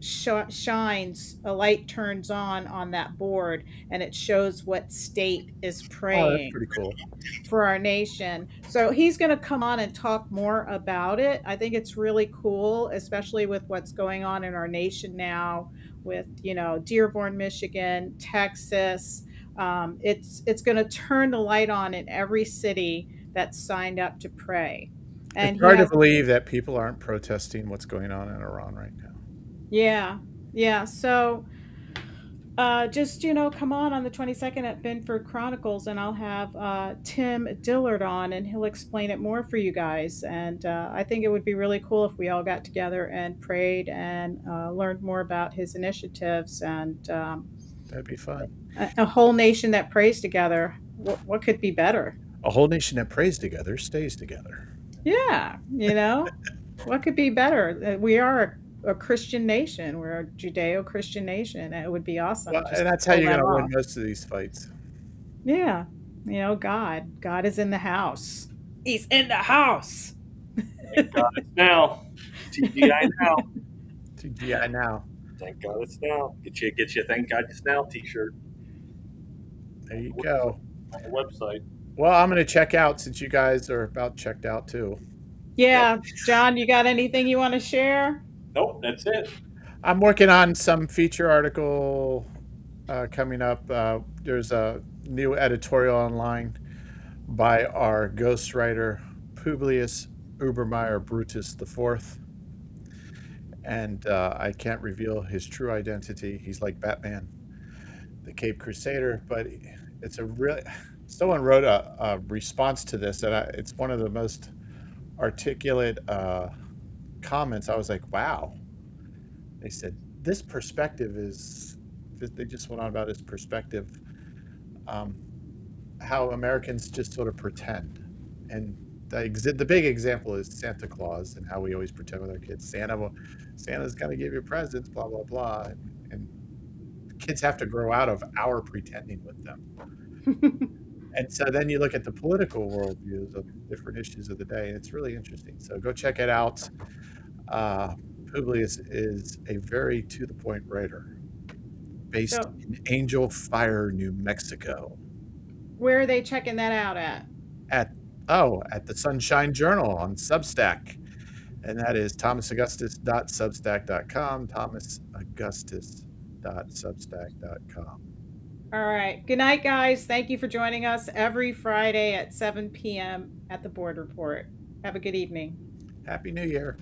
shines, a light turns on that board, and it shows what state is Oh, that's praying pretty cool. for our nation. So he's going to come on and talk more about it. I think it's really cool, especially with what's going on in our nation now with, Dearborn, Michigan, Texas. It's going to turn the light on in every city that's signed up to pray. It's And he hard to has, believe that people aren't protesting what's going on in Iran right now. yeah, yeah. So just come on the 22nd at Benford Chronicles, and I'll have Tim Dillard on, and he'll explain it more for you guys. And I think it would be really cool if we all got together and prayed and learned more about his initiatives, and That'd be fun. a whole nation that prays together. What could be better? A whole nation that prays together stays together. Yeah, what could be better? We are a Christian nation. We're a Judeo-Christian nation. And it would be awesome Well, just and to that's how pull you're that going to win off. most of these fights. Yeah. God is in the house. He's in the house. Thank God it's now. TGI now. TGI now. Thank God it's now. Get you a Thank God It's Now T-shirt There you go. on the website. Well, I'm going to check out since you guys are about checked out too. Yeah. John, you got anything you want to share? Nope, that's it. I'm working on some feature article coming up. There's a new editorial online by our ghostwriter Publius Ubermeyer Brutus IV. And I can't reveal his true identity. He's like Batman, the Cape Crusader, but it's a really. Someone wrote a response to this, and it's one of the most articulate comments. I was like, wow. They said, this perspective is. They just went on about his perspective, um, how Americans just sort of pretend. And the big example is Santa Claus and how we always pretend with our kids. Santa's going to give you presents, blah, blah, blah. And kids have to grow out of our pretending with them. And so then you look at the political worldviews of different issues of the day, and it's really interesting. So go check it out. Publius is a very to-the-point writer based So, in Angel Fire, New Mexico. where are they checking that out at? At the Sunshine Journal on Substack. And that is thomasaugustus.substack.com, thomasaugustus.substack.com. All right. Good night, guys. Thank you for joining us every Friday at 7 p.m. at the Board Report. Have a good evening. Happy New Year.